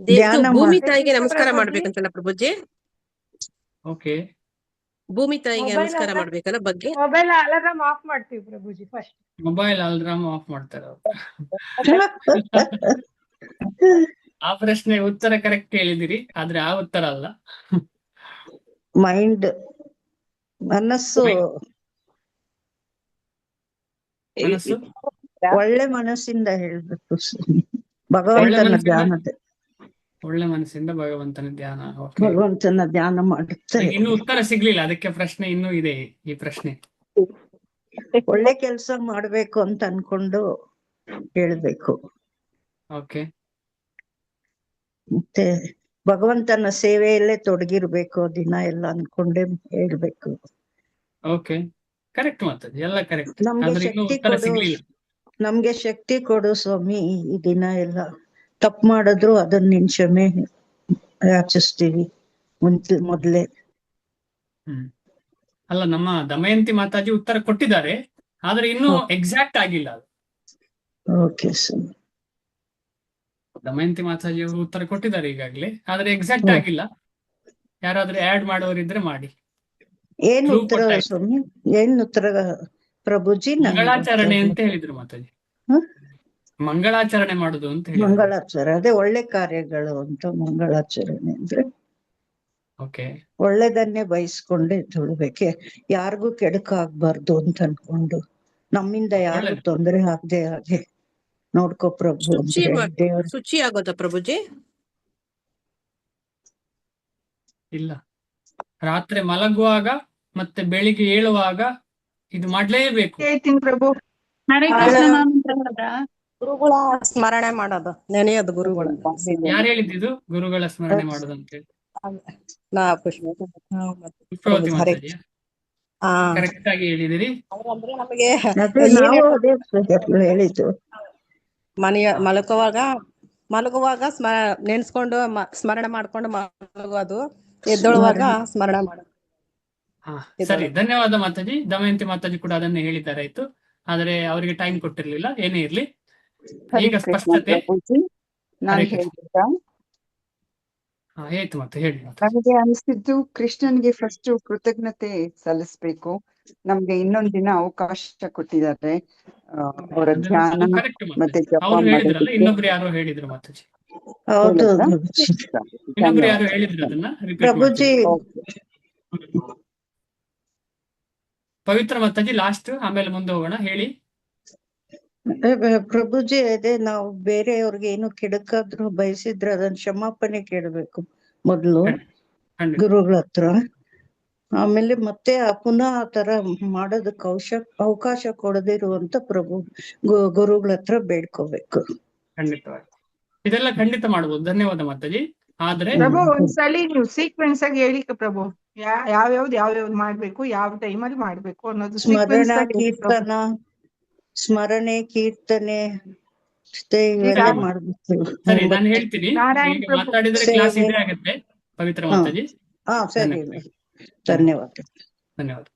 ಧ್ಯಾನ ಭೂಮಿ ಮಾಡಿ. ತಾಯಿಗೆ ನಮಸ್ಕಾರ ಮಾಡ್ಬೇಕಂತಲ್ಲ ಪ್ರಭುಜಿ? ಓಕೆ. ಭೂಮಿ ತಾಯಿಗೆ Mobile ನಮಸ್ಕಾರ ಅಲ್ಲ. ಮಾಡ್ಬೇಕಲ್ಲ ಬಗ್ಗೆ. ಮೊಬೈಲ್ ಅಲಾರಾಮ್ ಆಫ್ ಮಾಡ್ತೀವಿ ಪ್ರಭುಜಿ ಫಸ್ಟ್. ಮೊಬೈಲ್ ಅಲ್ರಾಮ್ ಆಫ್ ಮಾಡ್ತಾರೆ ಅವ್ರು. ಆ ಪ್ರಶ್ನೆ ಉತ್ತರ ಕರೆಕ್ಟ್ ಹೇಳಿದಿರಿ, ಆದ್ರೆ ಆ ಉತ್ತರ ಅಲ್ಲ. ಮೈಂಡ್ ಮನಸ್ಸು ಮನಸ್ಸು ಒಳ್ಳೆ ಮನಸ್ಸಿಂದ ಹೇಳ್ಬೇಕು ಭಗವಂತನ ಮನಸ್ಸಿಂದ? ಧ್ಯಾನದ ಒಳ್ಳೆ ಮನಸ್ಸಿಂದ ಭಗವಂತನ ಧ್ಯಾನ. ಓಕೆ. ಭಗವಂತನ ಧ್ಯಾನ ಮಾಡುತ್ತೆ. ಇನ್ನು ಉತ್ತರ ಸಿಗ್ಲಿಲ್ಲ, ಅದಕ್ಕೆ ಪ್ರಶ್ನೆ ಇನ್ನೂ ಇದೆ. ಈ ಪ್ರಶ್ನೆ ಒಳ್ಳೆ ಕೆಲಸ ಮಾಡ್ಬೇಕು ಅಂತ ಅನ್ಕೊಂಡು ಹೇಳ್ಬೇಕು. ಓಕೆ. ಮತ್ತೆ ಭಗವಂತನ ಸೇವೆಯಲ್ಲೇ ತೊಡಗಿರ್ಬೇಕು ದಿನ ಎಲ್ಲ ಅನ್ಕೊಂಡೇ ಹೇಳ್ಬೇಕು. ಓಕೆ, ಕರೆಕ್ಟ್ ಮಾತಾಡಿ, ಎಲ್ಲ ಕರೆಕ್ಟ್. ನಮ್ಗೆ ಆದ್ರೆ ಇನ್ನೂ ಶಕ್ತಿ ಉತ್ತರ ಕೊಡು, ಸಿಗ್ಲಿಲ್ಲ. ನಮ್ಗೆ ಶಕ್ತಿ ಕೊಡು ಸ್ವಾಮಿ. ಈ ದಿನ ಎಲ್ಲ ತಪ್ಪು ಮಾಡಿದ್ರು ಅದನ್ನ ನಿನ್ ಕ್ಷಮೆ ಯಾಚಿಸ್ತೀವಿ ಮೊದ್ಲೇ. ಅಲ್ಲ, ನಮ್ಮ ದಮಯಂತಿ ಮಾತಾಜಿ ಉತ್ತರ ಕೊಟ್ಟಿದ್ದಾರೆ, ಆದ್ರೆ ಇನ್ನೂ ಎಕ್ಸಾಕ್ಟ್ ಆಗಿಲ್ಲ ಅದು. Okay sir. ದಮಯಂತಿ ಮಾತಾಜಿ ಅವರು ಉತ್ತರ ಕೊಟ್ಟಿದ್ದಾರೆ ಈಗಾಗ್ಲೇ, ಆದ್ರೆ ಎಕ್ಸಾಕ್ಟ್ ಆಗಿಲ್ಲ. ಯಾರಾದ್ರೂ ಆಡ್ ಮಾಡೋರಿದ್ರೆ ಮಾಡಿ. ಏನ್ Clue ಉತ್ತರ ಕೊಟ್ಟಾಯ್ತು. ಸ್ವಾಮಿ? ಏನ್ ಉತ್ತರ ಪ್ರಭುಜಿ? ನನ್ಗೆ ಮಂಗಳಾಚರಣೆ ಅಂತ ಗೊತ್ತಾಗ್ಲಿಲ್ಲ. ಹೇಳಿದ್ರು ಮಾತಾಜಿ. ಹ? ಮಂಗಳಾಚರಣೆ ಮಾಡುದು ಅಂತ ಹೇಳಿ. ಮಂಗಳಾಚರಣೆ ಅದೇ ಒಳ್ಳೆ ಕಾರ್ಯಗಳು ಅಂತ ಮಂಗಳಾಚರಣೆ ಅಂದ್ರೆ ಓಕೆ. ಒಳ್ಳೇದನ್ನೇ ಬಯಸ್ಕೊಂಡೆ ದುಡ್ಬೇಕೆ, ಯಾರಿಗೂ ಕೆಡುಕಾಗ್ಬಾರ್ದು ಅಂತ ಅನ್ಕೊಂಡು ನಮ್ಮಿಂದ ಯಾರಿಗೂ ಒಳ್ಳೇದು. ತೊಂದರೆ ಆಗದೆ ಹಾಗೆ ನೋಡ್ಕೋ ಪ್ರಭು ಶುಚಿ ಅಂದ್ರೆ ಮಾಡ್- ದೇವ್ರ. ಶುಚಿ ಆಗೋದಾ ಪ್ರಭುಜಿ? ಇಲ್ಲ, ರಾತ್ರಿ ಮಲಗುವಾಗ ಮತ್ತೆ ಬೆಳಿಗ್ಗೆ ಏಳುವಾಗ ಇದು ಮಾಡ್ಲೇಬೇಕು. ಹೇಳ್ತೀನಿ ಪ್ರಭು. ಹರೇ ಕೃಷ್ಣ ನಾಮಂತ್ರವಾದ ಗುರುಗಳ ಸ್ಮರಣೆ ಮಾಡೋದು, ನೆನೆಯೋದು ಗುರುಗಳ. ಯಾರು ಹೇಳಿದ್ದು ಗುರುಗಳ ಸ್ಮರಣೆ ಮಾಡುದು ಅಂತ ಹೇಳಿ? ನಾ ಪುಷ್ಪ ಪುಷ್ಪವತಿ ಹರೇ ಮಾತಾಜಿ ಹಾ ಕರೆಕ್ಟ್ ಆಗಿ ಹೇಳಿದಿರಿ. ಅಂದ್ರೆ ನಮಗೆ ಅದೇ ನಾವು ಅದೇ ಹೇಳಿದ್ದು. ಮನೆಯ ಮಲಗುವಾಗ ನೆನ್ಸ್ಕೊಂಡು ಸ್ಮರಣೆ ಮಾಡ್ಕೊಂಡು ಮಲಗೋದು, ಎದ್ದೊಳುವಾಗ ಸ್ಮರಣೆ ಮಾಡೋದು. ಹಾ, ಸರಿ, ಧನ್ಯವಾದ ಮಾತಾಜಿ. ದಮಯಂತಿ ಮಾತಾಜಿ ಕೂಡ ಅದನ್ನೇ ಹೇಳಿದ್ದಾರಾಯ್ತು, ಆದ್ರೆ ಅವರಿಗೆ ಟೈಮ್ ಕೊಟ್ಟಿರ್ಲಿಲ್ಲ. ಏನೇ ಇರ್ಲಿ, ಈಗ ಸ್ಪಷ್ಟತೆ. ನಾನು ಹರೇ ಕೃಷ್ಣ. ಹೇಳ್ಬೇಕಾ? ಆಯ್ತು, ಮತ್ತೆ ಹೇಳಿ ಮಾತಾಜಿ. ನನಗೆ ಅನಿಸ್ತಿದ್ದು ಕೃಷ್ಣನ್ಗೆ ಫಸ್ಟ್ ಕೃತಜ್ಞತೆ ಸಲ್ಲಿಸ್ಬೇಕು. ನಮ್ಗೆ ಇನ್ನೊಂದ್ ದಿನ ಅವಕಾಶ ಕೊಟ್ಟಿದ್ದಾರೆ ಅವರ ಧ್ಯಾನ ಕರೆಕ್ಟ್ ಮತ್ತೆ ಮಾತಾಜಿ. ಜಪ ಅವ್ರು ಹೇಳಿದ್ರಲ್ಲ, ಮಾಡೋದಕ್ಕೆ. ಇನ್ನೊಬ್ರು ಯಾರೋ ಹೇಳಿದ್ರು ಮಾತಾಜಿ. ಹೌದು ಹೇಳತ್ತಾ? ಪ್ರಭುಜಿ. ಇನ್ನೊಬ್ರು ಯಾರೋ ಹೇಳಿದ್ರು, ಅದನ್ನ ರಿಪೀಟ್ ಪ್ರಭುಜಿ ಪವಿತ್ರ ಮಾತಾಜಿ ಲಾಸ್ಟ್, ಆಮೇಲೆ ಮುಂದೆ ಹೋಗೋಣ. ಹೇಳಿ. ಪ್ರಭುಜಿ ಅದೇ ನಾವು ಬೇರೆಯವ್ರಿಗೆ ಏನು ಕೆಡಕಾದ್ರು ಬಯಸಿದ್ರೆ ಅದನ್ನ ಕ್ಷಮಾಪಣೆ ಕೇಳ್ಬೇಕು ಮೊದ್ಲು ಖಂಡಿತ. ಗುರುಗಳ ಹತ್ರ. ಆಮೇಲೆ ಮತ್ತೆ ಪುನಃ ಆ ತರ ಮಾಡೋದಕ್ಕೆ ಅವಕಾಶ ಕೊಡದಿರುವಂತ ಪ್ರಭು ಗುರುಗಳ ಹತ್ರ ಬೇಡ್ಕೋಬೇಕು. ಖಂಡಿತವಾಗಿ ಇದೆಲ್ಲ ಖಂಡಿತ ಮಾಡಬಹುದು. ಧನ್ಯವಾದ ಮಾತಾಜಿ. ಆದ್ರೆ ಪ್ರಭು ಒಂದ್ಸಲಿ ನೀವು ಸೀಕ್ವೆನ್ಸ್ ಆಗಿ ಹೇಳಿ ಪ್ರಭು, ಯಾವ್ಯಾವ್ದು ಮಾಡ್ಬೇಕು, ಯಾವ ಟೈಮಲ್ಲಿ ಮಾಡ್ಬೇಕು ಅನ್ನೋದು ಸ್ಮರಣ ಸೀಕ್ವೆನ್ಸ್ ಆಗಿ ಹೇಳಿ ಪ್ರಭು. ಕೀರ್ತನ, ಸ್ಮರಣೆ ಕೀರ್ತನೆ ಇವೆಲ್ಲ ಈಗ ಮಾಡ್ಬೇಕು. ಸರಿ, ನಾನು ಹೇಳ್ತೀನಿ. ನಾರಾಯಣ್ ಈಗ ಪ್ರಭು ಮಾತಾಡಿದ್ರೆ ಸೇವೆ. ಕ್ಲಾಸ್ ಇದೇ ಆಗುತ್ತೆ. ಪವಿತ್ರ ಹಾ. ಮಾತಾಜಿ, ಹಾ ಸರಿ, ಧನ್ಯವಾದ. ಧನ್ಯವಾದ.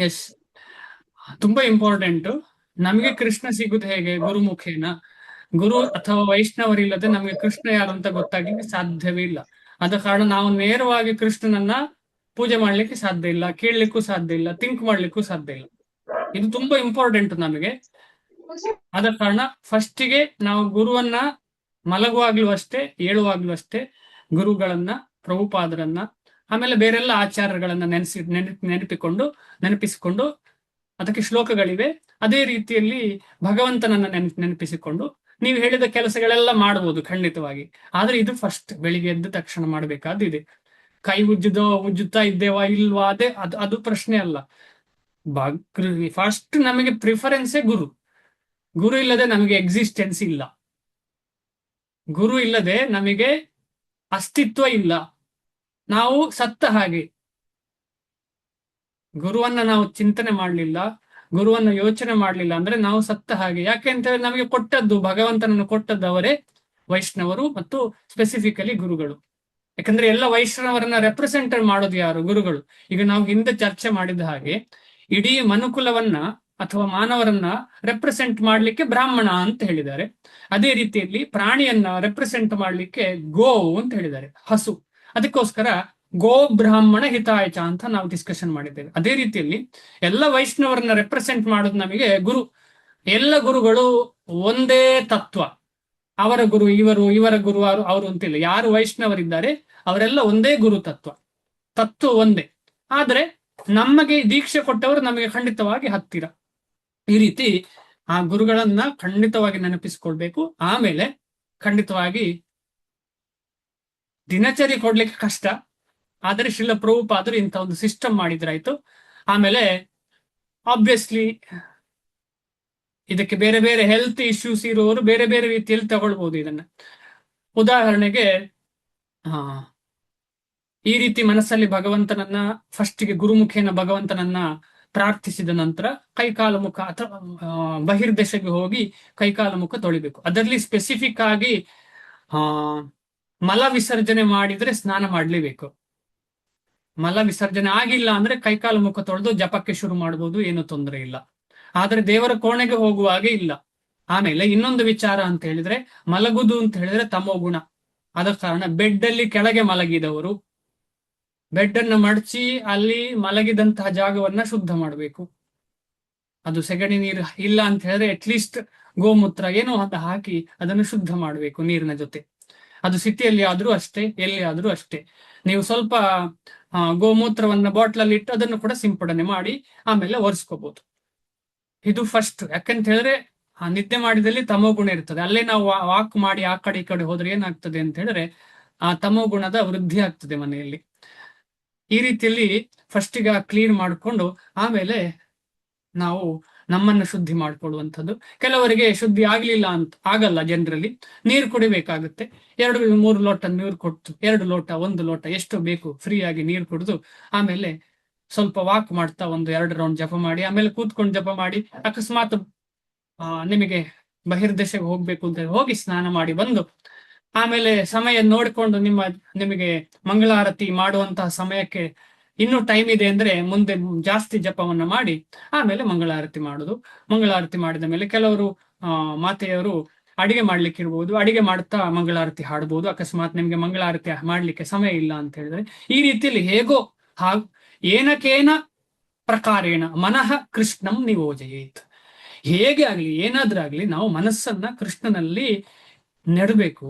ಎಸ್, ತುಂಬಾ ಇಂಪಾರ್ಟೆಂಟ್. ನಮಗೆ ಕೃಷ್ಣ ಸಿಗುದು ಹೇಗೆ? ಗುರುಮುಖೇನ. ಗುರು ಅಥವಾ ವೈಷ್ಣವರಿಲ್ಲದೆ ನಮಗೆ ಕೃಷ್ಣ ಯಾರು ಅಂತ ಗೊತ್ತಾಗ್ಲಿಕ್ಕೆ ಸಾಧ್ಯವೇ ಇಲ್ಲ. ಆದ ಕಾರಣ ನಾವು ನೇರವಾಗಿ ಕೃಷ್ಣನನ್ನ ಪೂಜೆ ಮಾಡ್ಲಿಕ್ಕೆ ಸಾಧ್ಯ ಇಲ್ಲ, ಕೇಳಲಿಕ್ಕೂ ಸಾಧ್ಯ ಇಲ್ಲ, ಥಿಂಕ್ ಮಾಡ್ಲಿಕ್ಕೂ ಸಾಧ್ಯ ಇಲ್ಲ. ಇದು ತುಂಬಾ ಇಂಪಾರ್ಟೆಂಟ್ ನಮಗೆ. ಆದ ಕಾರಣ ಫಸ್ಟಿಗೆ ನಾವು ಗುರುವನ್ನ ಮಲಗುವಾಗ್ಲೂ ಅಷ್ಟೇ, ಏಳುವಾಗ್ಲೂ ಅಷ್ಟೇ, ಗುರುಗಳನ್ನ, ಪ್ರಭುಪಾದರನ್ನ, ಆಮೇಲೆ ಬೇರೆಲ್ಲ ಆಚಾರ್ಯಗಳನ್ನ ನೆನಪಿಸಿಕೊಂಡು ಅದಕ್ಕೆ ಶ್ಲೋಕಗಳಿವೆ. ಅದೇ ರೀತಿಯಲ್ಲಿ ಭಗವಂತನನ್ನ ನೆನಪಿಸಿಕೊಂಡು ನೀವು ಹೇಳಿದ ಕೆಲಸಗಳೆಲ್ಲ ಮಾಡಬಹುದು ಖಂಡಿತವಾಗಿ. ಆದ್ರೆ ಇದು ಫಸ್ಟ್ ಬೆಳಿಗ್ಗೆ ಎದ್ದ ತಕ್ಷಣ ಮಾಡಬೇಕಾದಿದೆ. ಕೈ ಉಜ್ಜುತ್ತಾ ಇದ್ದೇವಾ ಇಲ್ವಾ ಅದು ಪ್ರಶ್ನೆ ಅಲ್ಲ. ಫಸ್ಟ್ ನಮಗೆ ಪ್ರಿಫರೆನ್ಸೇ ಗುರು. ಗುರು ಇಲ್ಲದೆ ನಮಗೆ ಎಕ್ಸಿಸ್ಟೆನ್ಸ್ ಇಲ್ಲ. ಗುರು ಇಲ್ಲದೆ ನಮಗೆ ಅಸ್ತಿತ್ವ ಇಲ್ಲ. ನಾವು ಸತ್ತ ಹಾಗೆ. ಗುರುವನ್ನ ನಾವು ಚಿಂತನೆ ಮಾಡಲಿಲ್ಲ, ಗುರುವನ್ನ ಯೋಚನೆ ಮಾಡಲಿಲ್ಲ ಅಂದ್ರೆ ನಾವು ಸತ್ತ ಹಾಗೆ. ಯಾಕೆ ಅಂತ ಹೇಳಿದ್ರೆ ನಮಗೆ ಕೊಟ್ಟದ್ದು, ಭಗವಂತನನ್ನು ಕೊಟ್ಟದ್ದು ಅವರೇ ವೈಷ್ಣವರು ಮತ್ತು ಸ್ಪೆಸಿಫಿಕಲಿ ಗುರುಗಳು. ಯಾಕಂದ್ರೆ ಎಲ್ಲ ವೈಷ್ಣವರನ್ನ ರೆಪ್ರೆಸೆಂಟ್ ಮಾಡೋದು ಯಾರು? ಗುರುಗಳು. ಈಗ ನಾವು ಹಿಂದೆ ಚರ್ಚೆ ಮಾಡಿದ ಹಾಗೆ ಇಡೀ ಮನುಕುಲವನ್ನ ಅಥವಾ ಮಾನವರನ್ನ ರೆಪ್ರೆಸೆಂಟ್ ಮಾಡ್ಲಿಕ್ಕೆ ಬ್ರಾಹ್ಮಣ ಅಂತ ಹೇಳಿದ್ದಾರೆ. ಅದೇ ರೀತಿಯಲ್ಲಿ ಪ್ರಾಣಿಯನ್ನ ರೆಪ್ರೆಸೆಂಟ್ ಮಾಡ್ಲಿಕ್ಕೆ ಗೋವು ಅಂತ ಹೇಳಿದ್ದಾರೆ, ಹಸು. ಅದಕ್ಕೋಸ್ಕರ ಗೋ ಬ್ರಾಹ್ಮಣ ಹಿತಾಯಚ ಅಂತ ನಾವು ಡಿಸ್ಕಷನ್ ಮಾಡಿದ್ದೇವೆ. ಅದೇ ರೀತಿಯಲ್ಲಿ ಎಲ್ಲ ವೈಷ್ಣವರನ್ನ ರೆಪ್ರೆಸೆಂಟ್ ಮಾಡೋದು ನಮಗೆ ಗುರು. ಎಲ್ಲ ಗುರುಗಳು ಒಂದೇ ತತ್ವ. ಅವರ ಗುರು ಇವರು, ಇವರ ಗುರು ಅವರು ಅಂತಿಲ್ಲ. ಯಾರು ವೈಷ್ಣವರಿದ್ದಾರೆ ಅವರೆಲ್ಲ ಒಂದೇ ಗುರು ತತ್ವ ಒಂದೇ. ಆದ್ರೆ ನಮಗೆ ದೀಕ್ಷೆ ಕೊಟ್ಟವರು ನಮಗೆ ಖಂಡಿತವಾಗಿ ಹತ್ತಿರ. ಈ ರೀತಿ ಆ ಗುರುಗಳನ್ನ ಖಂಡಿತವಾಗಿ ನೆನಪಿಸ್ಕೊಳ್ಬೇಕು. ಆಮೇಲೆ ಖಂಡಿತವಾಗಿ ದಿನಚರಿ ಕೊಡ್ಲಿಕ್ಕೆ ಕಷ್ಟ, ಆದರೆ ಶ್ರೀಲ ಪ್ರಭುಪಾದರು ಇಂಥ ಒಂದು ಸಿಸ್ಟಮ್ ಮಾಡಿದ್ರಾಯ್ತು. ಆಮೇಲೆ ಆಬ್ವಿಯಸ್ಲಿ ಇದಕ್ಕೆ ಬೇರೆ ಬೇರೆ ಹೆಲ್ತ್ ಇಶ್ಯೂಸ್ ಇರುವವರು ಬೇರೆ ಬೇರೆ ರೀತಿಯಲ್ಲಿ ತಗೊಳ್ಬಹುದು ಇದನ್ನ. ಉದಾಹರಣೆಗೆ ಈ ರೀತಿ ಮನಸ್ಸಲ್ಲಿ ಭಗವಂತನನ್ನ ಫಸ್ಟಿಗೆ ಗುರುಮುಖೇನ ಭಗವಂತನನ್ನ ಪ್ರಾರ್ಥಿಸಿದ ನಂತರ ಕೈಕಾಲ ಮುಖ ಅಥವಾ ಬಹಿರ್ದೇಶಕ್ಕೆ ಹೋಗಿ ಕೈಕಾಲ ಮುಖ ತೊಳಿಬೇಕು. ಅದರಲ್ಲಿ ಸ್ಪೆಸಿಫಿಕ್ ಆಗಿ ಮಲ ವಿಸರ್ಜನೆ ಮಾಡಿದ್ರೆ ಸ್ನಾನ ಮಾಡ್ಲೇಬೇಕು. ಮಲ ವಿಸರ್ಜನೆ ಆಗಿಲ್ಲ ಅಂದ್ರೆ ಕೈಕಾಲ ಮುಖ ತೊಳೆದು ಜಪಕ್ಕೆ ಶುರು ಮಾಡಬಹುದು, ಏನು ತೊಂದರೆ ಇಲ್ಲ. ಆದ್ರೆ ದೇವರ ಕೋಣೆಗೆ ಹೋಗುವಾಗೆ ಇಲ್ಲ. ಆಮೇಲೆ ಇನ್ನೊಂದು ವಿಚಾರ ಅಂತ ಹೇಳಿದ್ರೆ, ಮಲಗುದು ಅಂತ ಹೇಳಿದ್ರೆ ತಮೋ ಗುಣ. ಆದ ಕಾರಣ ಬೆಡ್ ಅಲ್ಲಿ ಕೆಳಗೆ ಮಲಗಿದವರು ಬೆಡ್ ಅನ್ನು ಮಡಚಿ ಅಲ್ಲಿ ಮಲಗಿದಂತಹ ಜಾಗವನ್ನ ಶುದ್ಧ ಮಾಡಬೇಕು. ಅದು ಸೆಗಣಿ ನೀರು ಇಲ್ಲ ಅಂತ ಹೇಳಿದ್ರೆ ಅಟ್ಲೀಸ್ಟ್ ಗೋಮೂತ್ರ ಏನೋ ಅಂತ ಹಾಕಿ ಅದನ್ನು ಶುದ್ಧ ಮಾಡಬೇಕು ನೀರಿನ ಜೊತೆ. ಅದು ಸಿಟಿಯಲ್ಲಿ ಆದ್ರೂ ಅಷ್ಟೇ, ಎಲ್ಲಿ ಆದ್ರೂ ಅಷ್ಟೇ. ನೀವು ಸ್ವಲ್ಪ ಗೋಮೂತ್ರವನ್ನ ಬಾಟ್ಲಲ್ಲಿ ಇಟ್ಟು ಅದನ್ನು ಕೂಡ ಸಿಂಪಡಣೆ ಮಾಡಿ ಆಮೇಲೆ ಒರೆಸ್ಕೋಬಹುದು. ಇದು ಫಸ್ಟ್. ಯಾಕಂತ ಹೇಳಿದ್ರೆ ನಿದ್ದೆ ಮಾಡಿದಲ್ಲಿ ತಮೋ ಗುಣ ಇರ್ತದೆ. ಅಲ್ಲೇ ನಾವು ವಾಕ್ ಮಾಡಿ ಆ ಕಡೆ ಈ ಕಡೆ ಹೋದ್ರೆ ಏನಾಗ್ತದೆ ಅಂತ ಹೇಳಿದ್ರೆ ಆ ತಮೋ ಗುಣದ ವೃದ್ಧಿ ಆಗ್ತದೆ ಮನೆಯಲ್ಲಿ. ಈ ರೀತಿಯಲ್ಲಿ ಫಸ್ಟಿಗೆ ಕ್ಲೀನ್ ಮಾಡಿಕೊಂಡು ಆಮೇಲೆ ನಾವು ನಮ್ಮನ್ನು ಶುದ್ಧಿ ಮಾಡ್ಕೊಳ್ಳುವಂಥದ್ದು. ಕೆಲವರಿಗೆ ಶುದ್ಧಿ ಆಗ್ಲಿಲ್ಲ ಅಂತ ಆಗಲ್ಲ, ಜನರಲಿ ನೀರು ಕುಡಿಬೇಕಾಗುತ್ತೆ. 2-3 ಲೋಟ ನೀರು ಕೊಟ್ಟು 2 ಲೋಟ 1 ಲೋಟ ಎಷ್ಟು ಬೇಕು ಫ್ರೀ ಆಗಿ ನೀರು ಕುಡಿದು ಆಮೇಲೆ ಸ್ವಲ್ಪ ವಾಕ್ ಮಾಡ್ತಾ 1-2 ರೌಂಡ್ ಜಪ ಮಾಡಿ ಆಮೇಲೆ ಕೂತ್ಕೊಂಡು ಜಪ ಮಾಡಿ, ಅಕಸ್ಮಾತ್ ನಿಮಗೆ ಬಹಿರ್ದೇಶಕ್ಕೆ ಹೋಗ್ಬೇಕು ಅಂತ ಹೋಗಿ ಸ್ನಾನ ಮಾಡಿ ಬಂದು ಆಮೇಲೆ ಸಮಯ ನೋಡಿಕೊಂಡು ನಿಮಗೆ ಮಂಗಳಾರತಿ ಮಾಡುವಂತಹ ಸಮಯಕ್ಕೆ ಇನ್ನೂ ಟೈಮ್ ಇದೆ ಅಂದ್ರೆ ಮುಂದೆ ಜಾಸ್ತಿ ಜಪವನ್ನ ಮಾಡಿ ಆಮೇಲೆ ಮಂಗಳಾರತಿ ಮಾಡುದು. ಮಂಗಳಾರತಿ ಮಾಡಿದ ಮೇಲೆ ಕೆಲವರು ಮಾತೆಯವರು ಅಡಿಗೆ ಮಾಡ್ಲಿಕ್ಕೆ ಇರ್ಬೋದು, ಅಡಿಗೆ ಮಾಡ್ತಾ ಮಂಗಳಾರತಿ ಹಾಡ್ಬೋದು. ಅಕಸ್ಮಾತ್ ನಿಮ್ಗೆ ಮಂಗಳಾರತಿ ಮಾಡ್ಲಿಕ್ಕೆ ಸಮಯ ಇಲ್ಲ ಅಂತ ಹೇಳಿದ್ರೆ ಈ ರೀತಿಯಲ್ಲಿ ಹೇಗೋ ಏನಕೇನ ಪ್ರಕಾರೇಣ ಮನಃ ಕೃಷ್ಣಂ ನಿಯೋಜಯೇತ್. ಹೇಗೆ ಆಗ್ಲಿ ಏನಾದ್ರಾಗ್ಲಿ ನಾವು ಮನಸ್ಸನ್ನ ಕೃಷ್ಣನಲ್ಲಿ ನೆಡಬೇಕು.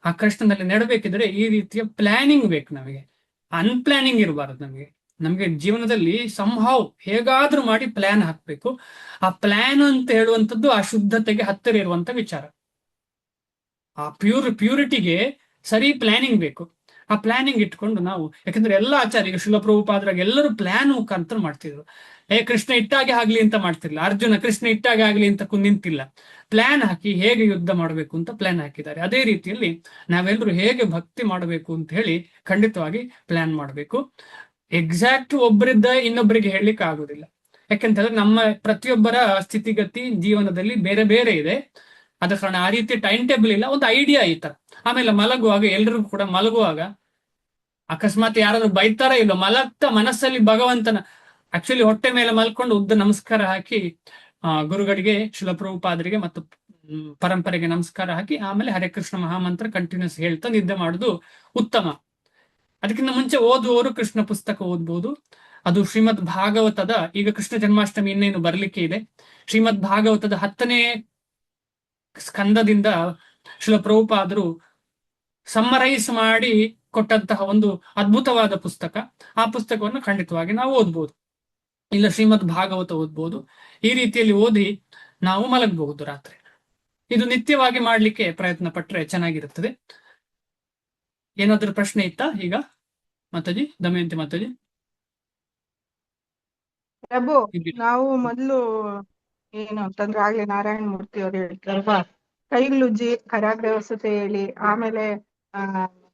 ಆ ಕೃಷ್ಣನಲ್ಲಿ ನೆಡಬೇಕಿದ್ರೆ ಈ ರೀತಿಯ ಪ್ಲಾನಿಂಗ್ ಬೇಕು ನಮಗೆ. ಅನ್ಪ್ಲಾನಿಂಗ್ ಇರಬಾರದು. ನಮಗೆ ಜೀವನದಲ್ಲಿ ಸಂಹಾವ್ ಹೇಗಾದ್ರೂ ಮಾಡಿ ಪ್ಲಾನ್ ಹಾಕ್ಬೇಕು. ಆ ಪ್ಲಾನ್ ಅಂತ ಹೇಳುವಂಥದ್ದು ಆ ಶುದ್ಧತೆಗೆ ಹತ್ತಿರ ಇರುವಂತ ವಿಚಾರ. ಆ ಪ್ಯೂರಿಟಿಗೆ ಸರಿ ಪ್ಲಾನಿಂಗ್ ಬೇಕು. ಆ ಪ್ಲಾನಿಂಗ್ ಇಟ್ಕೊಂಡು ನಾವು, ಯಾಕಂದ್ರೆ ಎಲ್ಲ ಆಚಾರ್ಯ ಈಗ ಶಿಲ ಪ್ರಭುಪಾದರಾಗ ಎಲ್ಲರೂ ಪ್ಲಾನ್ ಮುಖಾಂತರ ಮಾಡ್ತಿದ್ರು. ಕೃಷ್ಣ ಇಟ್ಟಾಗೆ ಆಗ್ಲಿ ಅಂತ ಮಾಡ್ತಿರ್ಲಿಲ್ಲ, ಅರ್ಜುನ ಕೃಷ್ಣ ಇಟ್ಟಾಗೆ ಆಗ್ಲಿ ಅಂತ ನಿಂತಿಲ್ಲ, ಪ್ಲಾನ್ ಹಾಕಿ ಹೇಗೆ ಯುದ್ಧ ಮಾಡಬೇಕು ಅಂತ ಪ್ಲಾನ್ ಹಾಕಿದ್ದಾರೆ. ಅದೇ ರೀತಿಯಲ್ಲಿ ನಾವೆಲ್ಲರೂ ಹೇಗೆ ಭಕ್ತಿ ಮಾಡಬೇಕು ಅಂತ ಹೇಳಿ ಖಂಡಿತವಾಗಿ ಪ್ಲಾನ್ ಮಾಡಬೇಕು. ಎಕ್ಸಾಕ್ಟ್ ಒಬ್ಬರಿದ್ದ ಇನ್ನೊಬ್ಬರಿಗೆ ಹೇಳಲಿಕ್ಕೆ ಆಗುದಿಲ್ಲ, ಯಾಕೆಂತಂದ್ರೆ ನಮ್ಮ ಪ್ರತಿಯೊಬ್ಬರ ಸ್ಥಿತಿಗತಿ ಜೀವನದಲ್ಲಿ ಬೇರೆ ಬೇರೆ ಇದೆ. ಆದ ಕಾರಣ ಆ ರೀತಿ ಟೈಮ್ ಟೇಬಲ್ ಇಲ್ಲ, ಒಂದು ಐಡಿಯಾ ಈ ತರ. ಆಮೇಲೆ ಮಲಗುವಾಗ ಎಲ್ರಿಗೂ ಕೂಡ ಮಲಗುವಾಗ ಅಕಸ್ಮಾತ್ ಯಾರಾದ್ರೂ ಬೈತಾರ ಇಲ್ಲ, ಮಲಗ್ತಾ ಮನಸ್ಸಲ್ಲಿ ಭಗವಂತನ ಆಕ್ಚುಲಿ ಹೊಟ್ಟೆ ಮೇಲೆ ಮಲ್ಕೊಂಡು ಉದ್ದ ನಮಸ್ಕಾರ ಹಾಕಿ ಗುರುಗಳಿಗೆ, ಶಿಲ ಪ್ರಭುಪಾದರಿಗೆ ಮತ್ತು ಪರಂಪರೆಗೆ ನಮಸ್ಕಾರ ಹಾಕಿ ಆಮೇಲೆ ಹರೇ ಕೃಷ್ಣ ಮಹಾಮಂತ್ರ ಕಂಟಿನ್ಯೂಸ್ ಹೇಳ್ತಾ ನಿದ್ದೆ ಮಾಡುದು ಉತ್ತಮ. ಅದಕ್ಕಿಂತ ಮುಂಚೆ ಓದುವವರು ಕೃಷ್ಣ ಪುಸ್ತಕ ಓದ್ಬೋದು. ಅದು ಶ್ರೀಮದ್ ಭಾಗವತದ, ಈಗ ಕೃಷ್ಣ ಜನ್ಮಾಷ್ಟಮಿ ಇನ್ನೇನು ಬರ್ಲಿಕ್ಕೆ ಇದೆ, ಶ್ರೀಮದ್ ಭಾಗವತದ 10ನೇ ಸ್ಕಂದದಿಂದ ಶಿಲ ಪ್ರಭುಪಾದರು ಸಮ್ಮರೈಸ್ ಮಾಡಿ ಕೊಟ್ಟಂತಹ ಒಂದು ಅದ್ಭುತವಾದ ಪುಸ್ತಕ. ಆ ಪುಸ್ತಕವನ್ನು ಖಂಡಿತವಾಗಿ ನಾವು ಓದ್ಬೋದು, ಇಲ್ಲ ಶ್ರೀಮದ್ ಭಾಗವತ ಓದ್ಬೋದು. ಈ ರೀತಿಯಲ್ಲಿ ಓದಿ ನಾವು ಮಲಗಬಹುದು ರಾತ್ರಿ. ಇದು ನಿತ್ಯವಾಗಿ ಮಾಡ್ಲಿಕ್ಕೆ ಪ್ರಯತ್ನ ಪಟ್ರೆ ಚೆನ್ನಾಗಿರುತ್ತದೆ. ಏನಾದ್ರೂ ಪ್ರಶ್ನೆ ಇತ್ತಾ ಈಗ ಮಾತಾಜಿ, ದಮಯಂತಿ ಮಾತಾಜಿ? ಪ್ರಭು, ನಾವು ಮೊದ್ಲು ಏನು ಅಂತಂದ್ರೆ ಆಗ್ಲೇ ನಾರಾಯಣ ಮೂರ್ತಿ ಅವ್ರು ಹೇಳ್ತಾರಲ್ವಾ, ಕೈಲುಜ್ಜಿ ಕರಾಗ್ರೆ ವಸತೆ ಹೇಳಿ, ಆಮೇಲೆ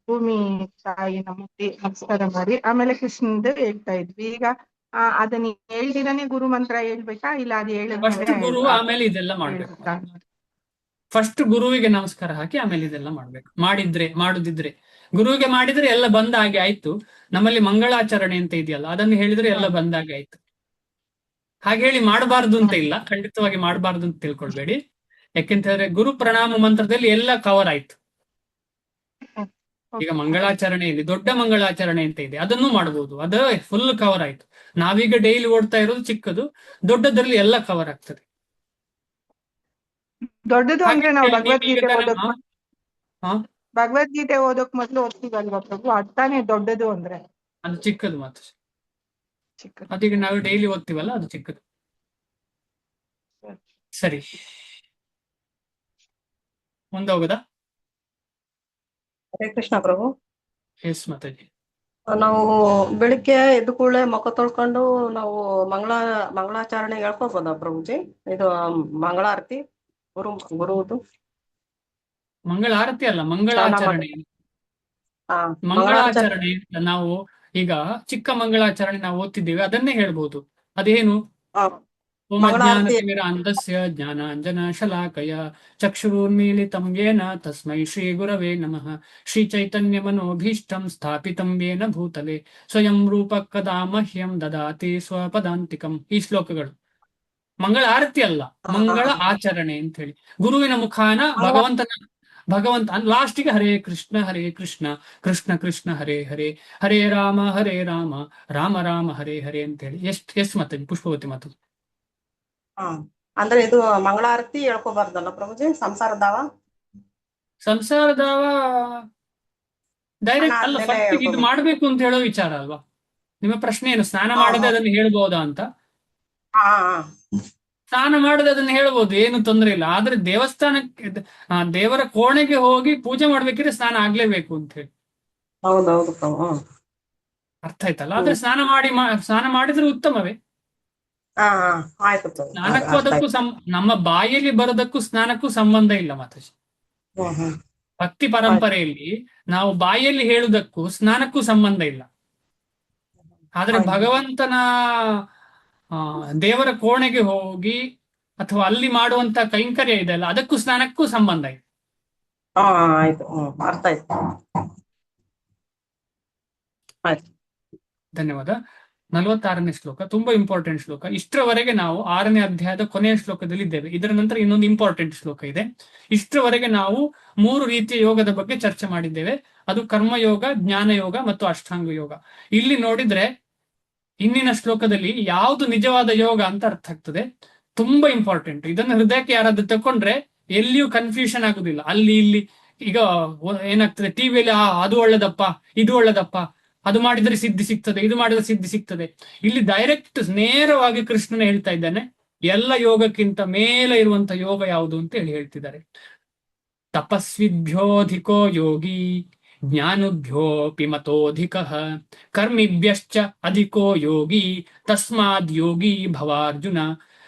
ಭೂಮಿ ತಾಯಿನ ಮುಟ್ಟಿ ನಮಸ್ಕಾರ ಮಾಡಿ, ಆಮೇಲೆ ಕೃಷ್ಣಂದು ಹೇಳ್ತಾ ಇದ್ವಿ. ಈಗ ಅದನ್ನ ಹೇಳ್ದಿರಾನೆ ಗುರು ಮಂತ್ರ ಹೇಳ್ಬೇಕಾ, ಇಲ್ಲ ಅದು ಫಸ್ಟ್ ಗುರು ಆಮೇಲೆ ಇದೆಲ್ಲ ಮಾಡ್ಬೇಕು. ಫಸ್ಟ್ ಗುರುವಿಗೆ ನಮಸ್ಕಾರ ಹಾಕಿ ಆಮೇಲೆ ಇದೆಲ್ಲ ಮಾಡ್ಬೇಕು. ಮಾಡುದಿದ್ರೆ ಗುರುವಿಗೆ ಮಾಡಿದ್ರೆ ಎಲ್ಲ ಬಂದ ಹಾಗೆ ಆಯ್ತು. ನಮ್ಮಲ್ಲಿ ಮಂಗಳಾಚರಣೆ ಅಂತ ಇದೆಯಲ್ಲ, ಅದನ್ನು ಹೇಳಿದ್ರೆ ಎಲ್ಲ ಬಂದ ಹಾಗೆ ಆಯ್ತು. ಹಾಗೆ ಹೇಳಿ ಮಾಡಬಾರ್ದು ಅಂತ ಇಲ್ಲ, ಖಂಡಿತವಾಗಿ ಮಾಡಬಾರ್ದು ಅಂತ ತಿಳ್ಕೊಳ್ಬೇಡಿ. ಯಾಕೆಂತಂದ್ರೆ ಗುರು ಪ್ರಣಾಮ ಮಂತ್ರದಲ್ಲಿ ಎಲ್ಲ ಕವರ್ ಆಯ್ತು. ಈಗ ಮಂಗಳಾಚರಣೆಯಲ್ಲಿ ದೊಡ್ಡ ಮಂಗಳಾಚರಣೆ ಅಂತ ಇದೆ, ಅದನ್ನು ಮಾಡಬಹುದು, ಅದು ಫುಲ್ ಕವರ್ ಆಯ್ತು. ನಾವೀಗ ಡೈಲಿ ಓಡ್ತಾ ಇರೋದು ಚಿಕ್ಕದು, ದೊಡ್ಡದ್ರಲ್ಲಿ ಎಲ್ಲ ಕವರ್ ಆಗ್ತದೆ. ದೊಡ್ಡದು ಅಂದ್ರೆ ನಾವು ಭಗವದ್ಗೀತೆ ಓದೋಕ್ ಮೊದ್ಲು ಓದ್ತೀವಲ್ವಾ ಪ್ರಭು, ಅರ್ಥಾನೇ ದೊಡ್ಡದು ಅಂದ್ರೆ? ಅದು ಚಿಕ್ಕದು ಮಾತ್ರ, ಅದೀಗ ನಾವು ಡೈಲಿ ಓದ್ತೀವಲ್ಲ ಅದು ಚಿಕ್ಕದು. ಸರಿ, ಮುಂದೆ ಹೋಗೋದಾ? ಹರೇ ಕೃಷ್ಣ ಪ್ರಭು. ಎಸ್ ಮಾತಾಜಿ. ನಾವು ಬೆಳಿಗ್ಗೆ ಎದ್ದು ಕೂಡಲೇ ಮುಖ ತೊಳ್ಕೊಂಡು ನಾವು ಮಂಗಳಾಚರಣೆ ಹೇಳ್ಕೋಬೋದಾ ಪ್ರಭುಜಿ? ಇದು ಮಂಗಳಾರತಿ ಗುರುವುದು ಮಂಗಳಾರತಿ ಅಲ್ಲ, ಮಂಗಳಾಚರಣೆ. ಮಂಗಳಾಚರಣೆ ನಾವು ಈಗ ಚಿಕ್ಕ ಮಂಗಳಾಚರಣೆ ನಾವು ಓದ್ತಿದ್ದೀವಿ, ಅದನ್ನೇ ಹೇಳ್ಬೋದು. ಅದೇನು? ಓಂ ಅಜ್ಞಾನತಿಮಿರಾಂಧಸ್ಯ ಜ್ಞಾನಾಂಜನ ಶಲಾಕಯ ಚಕ್ಷುರುನ್ಮೀಲಿತಂ ಯೇನ ತಸ್ಮೈ ಶ್ರೀ ಗುರವೇ ನಮಃ ಶ್ರೀ ಚೈತನ್ಯ ಮನೋಭೀಷ್ಟಂ ಸ್ಥಾಪಿತಂ ಯೇನ ಭೂತಲೆ ಸ್ವಯಂ ರೂಪ ಕದಾ ಮಹ್ಯಂ ದದಾತಿ ಸ್ವಪದಾಂತಿಕಂ. ಈ ಶ್ಲೋಕಗಳು ಮಂಗಳ ಆರತಿ ಅಲ್ಲ, ಮಂಗಳ ಆಚರಣೆ ಅಂತ ಹೇಳಿ. ಗುರುವಿನ ಮುಖಾನ ಭಗವಂತ ಲಾಸ್ಟಿಗೆ ಹರೇ ಕೃಷ್ಣ ಕೃಷ್ಣ ಕೃಷ್ಣ ಹರೇ ಹರೇ, ಹರೇ ರಾಮ ರಾಮ ರಾಮ ಹರೇ ಹರೇ ಅಂತ ಹೇಳಿ. ಎಷ್ಟು ಮತ್ತೆ ಪುಷ್ಪವತಿ ಮಾತು. ಅಂದ್ರೆ ಇದು ಮಂಗಳಾರತಿ ಹೇಳ್ಕೋಬಾರ್ದಲ್ಲ ಪ್ರಭುಜಿ? ಸಂಸಾರದಾವ ಡೈರೆಕ್ಟ್ ಅಲ್ಲ, ಫಸ್ಟ್ ಇದು ಮಾಡ್ಬೇಕು ಅಂತ ಹೇಳೋ ವಿಚಾರ ಅಲ್ವಾ? ನಿಮ್ಮ ಪ್ರಶ್ನೆ ಏನು, ಸ್ನಾನ ಮಾಡದೆ ಅದನ್ನು ಹೇಳ್ಬೋದಾ ಅಂತ? ಸ್ನಾನ ಮಾಡದೆ ಅದನ್ನ ಹೇಳ್ಬೋದು, ಏನು ತೊಂದರೆ ಇಲ್ಲ. ಆದ್ರೆ ದೇವಸ್ಥಾನಕ್ಕೆ, ದೇವರ ಕೋಣೆಗೆ ಹೋಗಿ ಪೂಜೆ ಮಾಡ್ಬೇಕಿದ್ರೆ ಸ್ನಾನ ಆಗ್ಲೇಬೇಕು ಅಂತ ಹೇಳಿ. ಹೌದೌದು, ಅರ್ಥ ಆಯ್ತಲ್ಲ? ಆದ್ರೆ ಸ್ನಾನ ಮಾಡಿದ್ರೆ ಉತ್ತಮವೇ. ಸ್ನಾನಕ್ಕೂ ಅದಕ್ಕೂ ನಮ್ಮ ಬಾಯಲ್ಲಿ ಬರೋದಕ್ಕೂ ಸ್ನಾನಕ್ಕೂ ಸಂಬಂಧ ಇಲ್ಲ ಮಾತಾಜಿ. ಭಕ್ತಿ ಪರಂಪರೆಯಲ್ಲಿ ನಾವು ಬಾಯಲ್ಲಿ ಹೇಳುವುದಕ್ಕೂ ಸ್ನಾನಕ್ಕೂ ಸಂಬಂಧ ಇಲ್ಲ. ಆದ್ರೆ ಭಗವಂತನ ದೇವರ ಕೋಣೆಗೆ ಹೋಗಿ ಅಥವಾ ಅಲ್ಲಿ ಮಾಡುವಂತ ಕೈಂಕರ್ಯ ಇದೆಯಲ್ಲ, ಅದಕ್ಕೂ ಸ್ನಾನಕ್ಕೂ ಸಂಬಂಧ ಇದೆ. ಧನ್ಯವಾದ. 46ನೇ ಶ್ಲೋಕ ತುಂಬಾ ಇಂಪಾರ್ಟೆಂಟ್ ಶ್ಲೋಕ. ಇಷ್ಟರವರೆಗೆ ನಾವು 6ನೇ ಅಧ್ಯಾಯದ ಕೊನೆಯ ಶ್ಲೋಕದಲ್ಲಿ ಇದ್ದೇವೆ. ಇದರ ನಂತರ ಇನ್ನೊಂದು ಇಂಪಾರ್ಟೆಂಟ್ ಶ್ಲೋಕ ಇದೆ. ಇಷ್ಟರವರೆಗೆ ನಾವು 3 ರೀತಿಯ ಯೋಗದ ಬಗ್ಗೆ ಚರ್ಚೆ ಮಾಡಿದ್ದೇವೆ. ಅದು ಕರ್ಮಯೋಗ, ಜ್ಞಾನಯೋಗ ಮತ್ತು ಅಷ್ಟಾಂಗ ಯೋಗ. ಇಲ್ಲಿ ನೋಡಿದ್ರೆ ಇಂದಿನ ಶ್ಲೋಕದಲ್ಲಿ ಯಾವುದು ನಿಜವಾದ ಯೋಗ ಅಂತ ಅರ್ಥ ಆಗ್ತದೆ. ತುಂಬಾ ಇಂಪಾರ್ಟೆಂಟ್. ಇದನ್ನು ಹೃದಯಕ್ಕೆ ಯಾರಾದ್ರೂ ತಕೊಂಡ್ರೆ ಎಲ್ಲಿಯೂ ಕನ್ಫ್ಯೂಷನ್ ಆಗುದಿಲ್ಲ. ಅಲ್ಲಿ ಇಲ್ಲಿ ಈಗ ಏನಾಗ್ತದೆ, ಟಿವಿಯಲ್ಲಿ ಅದು ಒಳ್ಳೇದಪ್ಪ, ಇದು ಒಳ್ಳೇದಪ್ಪ, ಅದು ಮಾಡಿದ್ರೆ ಸಿದ್ಧಿ ಸಿಗ್ತದೆ, ಇದು ಮಾಡಿದ್ರೆ ಸಿದ್ಧಿ ಸಿಗ್ತದೆ. ಇಲ್ಲಿ ಡೈರೆಕ್ಟ್ ನೇರವಾಗಿ ಕೃಷ್ಣನೇ ಹೇಳ್ತಾ ಇದ್ದಾನೆ, ಎಲ್ಲ ಯೋಗಕ್ಕಿಂತ ಮೇಲೆ ಇರುವಂತ ಯೋಗ ಯಾವುದು ಅಂತ ಹೇಳ್ತಿದ್ದಾರೆ. ತಪಸ್ವಿಭ್ಯೋಧಿಕೋ ಯೋಗಿ ಜ್ಞಾನುಭ್ಯೋಪಿ ಮತೋಧಿಕಃ ಕರ್ಮಿಭ್ಯಶ್ಚ ಅಧಿಕೋ ಯೋಗಿ ತಸ್ಮಾದ್ ಯೋಗಿ ಭವಾರ್ಜುನ.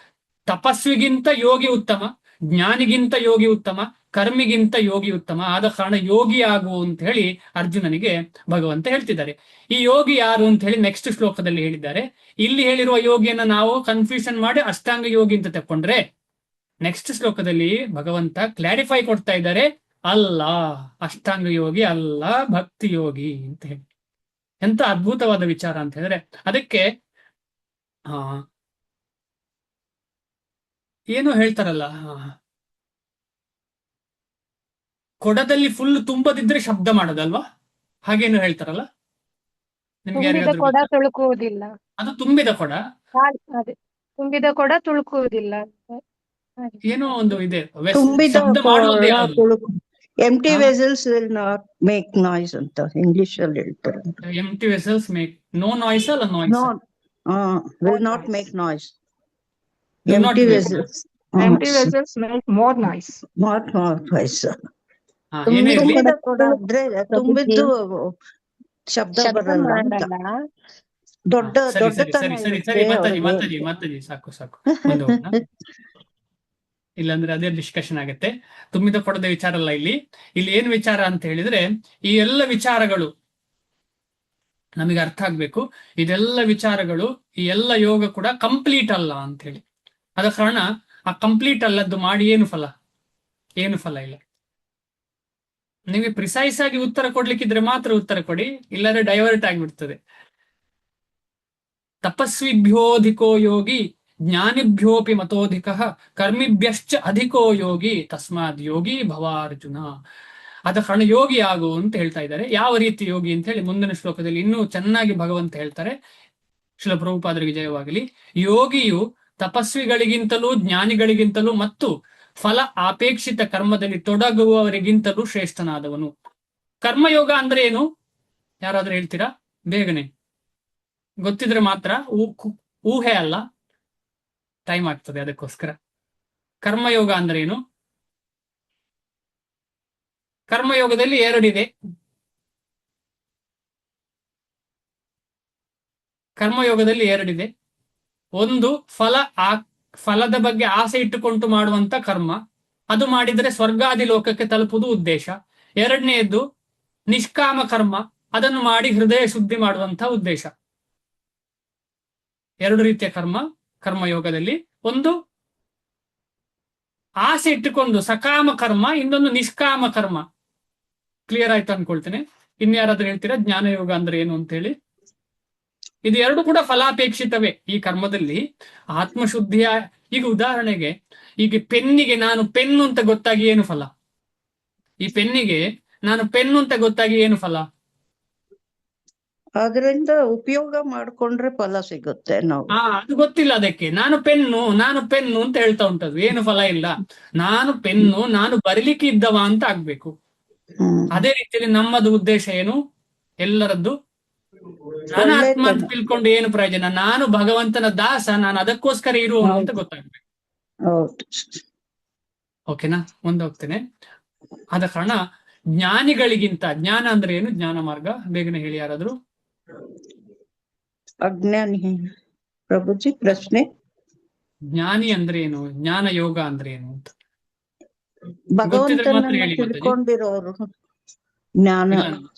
ತಪಸ್ವಿಗಿಂತ ಯೋಗಿ ಉತ್ತಮ, ಜ್ಞಾನಿಗಿಂತ ಯೋಗಿ ಉತ್ತಮ, ಕರ್ಮಿಗಿಂತ ಯೋಗಿ ಉತ್ತಮ. ಆದ ಕಾರಣ ಯೋಗಿ ಆಗು ಅಂತ ಹೇಳಿ ಅರ್ಜುನನಿಗೆ ಭಗವಂತ ಹೇಳ್ತಿದ್ದಾರೆ. ಈ ಯೋಗಿ ಯಾರು ಅಂತ ಹೇಳಿ ನೆಕ್ಸ್ಟ್ ಶ್ಲೋಕದಲ್ಲಿ ಹೇಳಿದ್ದಾರೆ. ಇಲ್ಲಿ ಹೇಳಿರುವ ಯೋಗಿಯನ್ನ ನಾವು ಕನ್ಫ್ಯೂಷನ್ ಮಾಡಿ ಅಷ್ಟಾಂಗ ಯೋಗಿ ಅಂತ ತಕೊಂಡ್ರೆ, ನೆಕ್ಸ್ಟ್ ಶ್ಲೋಕದಲ್ಲಿ ಭಗವಂತ ಕ್ಲಾರಿಫೈ ಕೊಡ್ತಾ ಇದ್ದಾರೆ, ಅಲ್ಲ, ಅಷ್ಟಾಂಗ ಯೋಗಿ ಅಲ್ಲ, ಭಕ್ತಿ ಯೋಗಿ ಅಂತ ಹೇಳಿ. ಎಂತ ಅದ್ಭುತವಾದ ವಿಚಾರ ಅಂತ ಹೇಳಿದ್ರೆ, ಅದಕ್ಕೆ ಏನು ಹೇಳ್ತಾರಲ್ಲ, ಕೊಡದಲ್ಲಿ ಫುಲ್ ತುಂಬದಿದ್ರೆ ಶಬ್ದ ಮಾಡೋದಲ್ವಾ, ಹಾಗೇನು ಹೇಳ್ತಾರಲ್ಲ, ನಿಮ್ಗೆ ತುಂಬಿದ ಯಾರಿಗಾದ್ರೂ ಕೊಡ ಗೊತ್ತಾ? ತುಳುಕುವುದಿಲ್ಲ. ಅದು ತುಂಬಿದ ಕೊಡ, ಅದೇ ತುಂಬಿದ ಕೊಡ ತುಳುಕುವುದಿಲ್ಲ. ಹಾಗೆ. ಏನೋ ಒಂದು ಇದೆ, ತುಂಬಿದ ಶಬ್ದ ಮಾಡೋದು ಕೊಡ ಯಾವುದು? ತುಳುಕು. ಎಂಟಿ ಹಾ? Vessels will not make noise ಅಂತ ಇಂಗ್ಲಿಷ್ ಅಲ್ಲಿ ಹೇಳ್ತಾರೆ. Empty vessels make no noise ಅಲ್ಲ, noise not will not make noise. Do not empty make vessels Empty vessels make more noise. Not noise. ಏನೇ ಇರ್ಲಿ, ತುಂಬಿದ ಕೊಡ ಆದ್ರೆ ತುಂಬಿದ್ದು ಶಬ್ದ ಶಬ್ದ ಬರಲ್ಲ ಅಂತ. ಮಾಡಲ್ಲ. ದೊಡ್ಡ ಸರಿ ಸರಿ ದೊಡ್ಡತನ ಸರಿ ಸರಿ ಇರುತ್ತೆ ಸರಿ ಮಾತಾಜಿ ಅವ್ರಿಗೆ. ಮಾತಾಜಿ ಮಾತಾಜಿ ಸಾಕು ಸಾಕು, ಮುಂದೆ ಹೋಗೋಣ. ಇಲ್ಲಾಂದ್ರೆ ಅದೇ ಡಿಸ್ಕಷನ್ ಆಗುತ್ತೆ. ತುಂಬಿದ ಕೊಡದ ವಿಚಾರ ಅಲ್ಲ ಇಲ್ಲಿ. ಇಲ್ಲಿ ಏನ್ ವಿಚಾರ ಅಂತ ಹೇಳಿದ್ರೆ, ಈ ಎಲ್ಲ ವಿಚಾರಗಳು ನಮಗೆ ಅರ್ಥ ಆಗ್ಬೇಕು. ಇದೆಲ್ಲ ವಿಚಾರಗಳು, ಈ ಎಲ್ಲ ಯೋಗ ಕೂಡ ಕಂಪ್ಲೀಟ್ ಅಲ್ಲ ಅಂತ ಹೇಳಿ. ಆದ ಕಾರಣ ಆ ಕಂಪ್ಲೀಟ್ ಅಲ್ಲದ್ದು ಮಾಡಿ ಏನು ಫಲ? ಏನು ಫಲ ಇಲ್ಲ. ನಿಮಗೆ ಪ್ರಿಸೈಸ್ ಆಗಿ ಉತ್ತರ ಕೊಡ್ಲಿಕ್ಕಿದ್ರೆ ಮಾತ್ರ ಉತ್ತರ ಕೊಡಿ, ಇಲ್ಲಾಂದ್ರೆ ಡೈವರ್ಟ್ ಆಗಿಬಿಡ್ತದೆ. ತಪಸ್ವಿಭ್ಯೋಧಿಕೋ ಯೋಗಿ ಜ್ಞಾನಿಭ್ಯೋಪಿ ಮತೋಧಿಕಃ ಕರ್ಮಿಭ್ಯಶ್ಚ ಅಧಿಕೋ ಯೋಗಿ ತಸ್ಮಾದ್ ಯೋಗಿ ಭವಾರ್ಜುನ. ಆದ ಕಾರಣ ಯೋಗಿ ಆಗು ಅಂತ ಹೇಳ್ತಾ ಇದ್ದಾರೆ. ಯಾವ ರೀತಿ ಯೋಗಿ ಅಂತ ಹೇಳಿ ಮುಂದಿನ ಶ್ಲೋಕದಲ್ಲಿ ಇನ್ನೂ ಚೆನ್ನಾಗಿ ಭಗವಂತ ಹೇಳ್ತಾರೆ. ಶ್ರೀಲ ಪ್ರಭುಪಾದರಿಗೆ ಜಯವಾಗಲಿ. ಯೋಗಿಯು ತಪಸ್ವಿಗಳಿಗಿಂತಲೂ ಜ್ಞಾನಿಗಳಿಗಿಂತಲೂ ಮತ್ತು ಫಲ ಆಪೇಕ್ಷಿತ ಕರ್ಮದಲ್ಲಿ ತೊಡಗುವವರಿಗಿಂತಲೂ ಶ್ರೇಷ್ಠನಾದವನು. ಕರ್ಮಯೋಗ ಅಂದ್ರೆ ಏನು? ಯಾರಾದ್ರೂ ಹೇಳ್ತೀರಾ ಬೇಗನೆ? ಗೊತ್ತಿದ್ರೆ ಮಾತ್ರ, ಊಹೆ ಅಲ್ಲ, ಟೈಮ್ ಆಗ್ತದೆ ಅದಕ್ಕೋಸ್ಕರ. ಕರ್ಮಯೋಗ ಅಂದ್ರೆ ಏನು? ಕರ್ಮಯೋಗದಲ್ಲಿ ಎರಡಿದೆ. ಕರ್ಮಯೋಗದಲ್ಲಿ ಎರಡಿದೆ. ಒಂದು ಫಲದ ಬಗ್ಗೆ ಆಸೆ ಇಟ್ಟುಕೊಂಡು ಮಾಡುವಂತ ಕರ್ಮ, ಅದು ಮಾಡಿದರೆ ಸ್ವರ್ಗಾದಿ ಲೋಕಕ್ಕೆ ತಲುಪುವುದು ಉದ್ದೇಶ. ಎರಡನೆಯದ್ದು ನಿಷ್ಕಾಮ ಕರ್ಮ, ಅದನ್ನು ಮಾಡಿ ಹೃದಯ ಶುದ್ಧಿ ಮಾಡುವಂತ ಉದ್ದೇಶ. ಎರಡು ರೀತಿಯ ಕರ್ಮಯೋಗದಲ್ಲಿ. ಒಂದು ಆಸೆ ಇಟ್ಟುಕೊಂಡು ಸಕಾಮ ಕರ್ಮ, ಇನ್ನೊಂದು ನಿಷ್ಕಾಮ ಕರ್ಮ. ಕ್ಲಿಯರ್ ಆಯ್ತು ಅನ್ಕೊಳ್ತೇನೆ. ಇನ್ಯಾರಾದ್ರೂ ಹೇಳ್ತೀರಾ ಜ್ಞಾನಯೋಗ ಅಂದ್ರೆ ಏನು ಅಂತ ಹೇಳಿ? ಇದು ಎರಡು ಕೂಡ ಫಲಾಪೇಕ್ಷಿತವೇ ಈ ಕರ್ಮದಲ್ಲಿ. ಆತ್ಮಶುದ್ಧಿಯ, ಈಗ ಉದಾಹರಣೆಗೆ, ಈಗ ಪೆನ್ನಿಗೆ ನಾನು ಪೆನ್ನು ಅಂತ ಗೊತ್ತಾಗಿ ಏನು ಫಲ? ಈ ಪೆನ್ನಿಗೆ ನಾನು ಪೆನ್ನು ಅಂತ ಗೊತ್ತಾಗಿ ಏನು ಫಲ? ಅದರಿಂದ ಉಪಯೋಗ ಮಾಡ್ಕೊಂಡ್ರೆ ಫಲ ಸಿಗುತ್ತೆ. ನಾವು ಅದು ಗೊತ್ತಿಲ್ಲ ಅದಕ್ಕೆ. ನಾನು ಪೆನ್ನು ಅಂತ ಹೇಳ್ತಾ ಉಂಟದು, ಏನು ಫಲ ಇಲ್ಲ. ನಾನು ಪೆನ್ನು, ನಾನು ಬರೀಲಿಕ್ಕೆ ಇದ್ದವ ಅಂತ ಆಗ್ಬೇಕು. ಅದೇ ರೀತಿಯಲ್ಲಿ ನಮ್ಮದು ಉದ್ದೇಶ ಏನು? ಎಲ್ಲರದ್ದು ನಾನು ಆತ್ಮ ಅಂತ ತಿಳ್ಕೊಂಡು ಏನು ಪ್ರಯೋಜನ? ನಾನು ಭಗವಂತನ ದಾಸ, ನಾನು ಅದಕ್ಕೋಸ್ಕರ ಇರುವವನು ಅಂತ ಗೊತ್ತಾಗ್ಬೇಕು. ಓಕೆನಾ? ಮುಂದೆ ಹೋಗ್ತೇನೆ. ಆದ ಕಾರಣ ಜ್ಞಾನಿಗಳಿಗಿಂತ, ಜ್ಞಾನ ಅಂದ್ರೆ ಏನು? ಜ್ಞಾನ ಮಾರ್ಗ ಬೇಗನೆ ಹೇಳಿ ಯಾರಾದ್ರು. ಅಜ್ಞಾನಿ ಪ್ರಭುಜಿ ಪ್ರಶ್ನೆ. ಜ್ಞಾನಿ ಅಂದ್ರೆ ಏನು? ಜ್ಞಾನ ಯೋಗ ಅಂದ್ರೆ ಏನು ಅಂತ ಭಗವಂತನನ್ನ ತಿಳ್ಕೊಂಡಿರೋರು ಜ್ಞಾನ.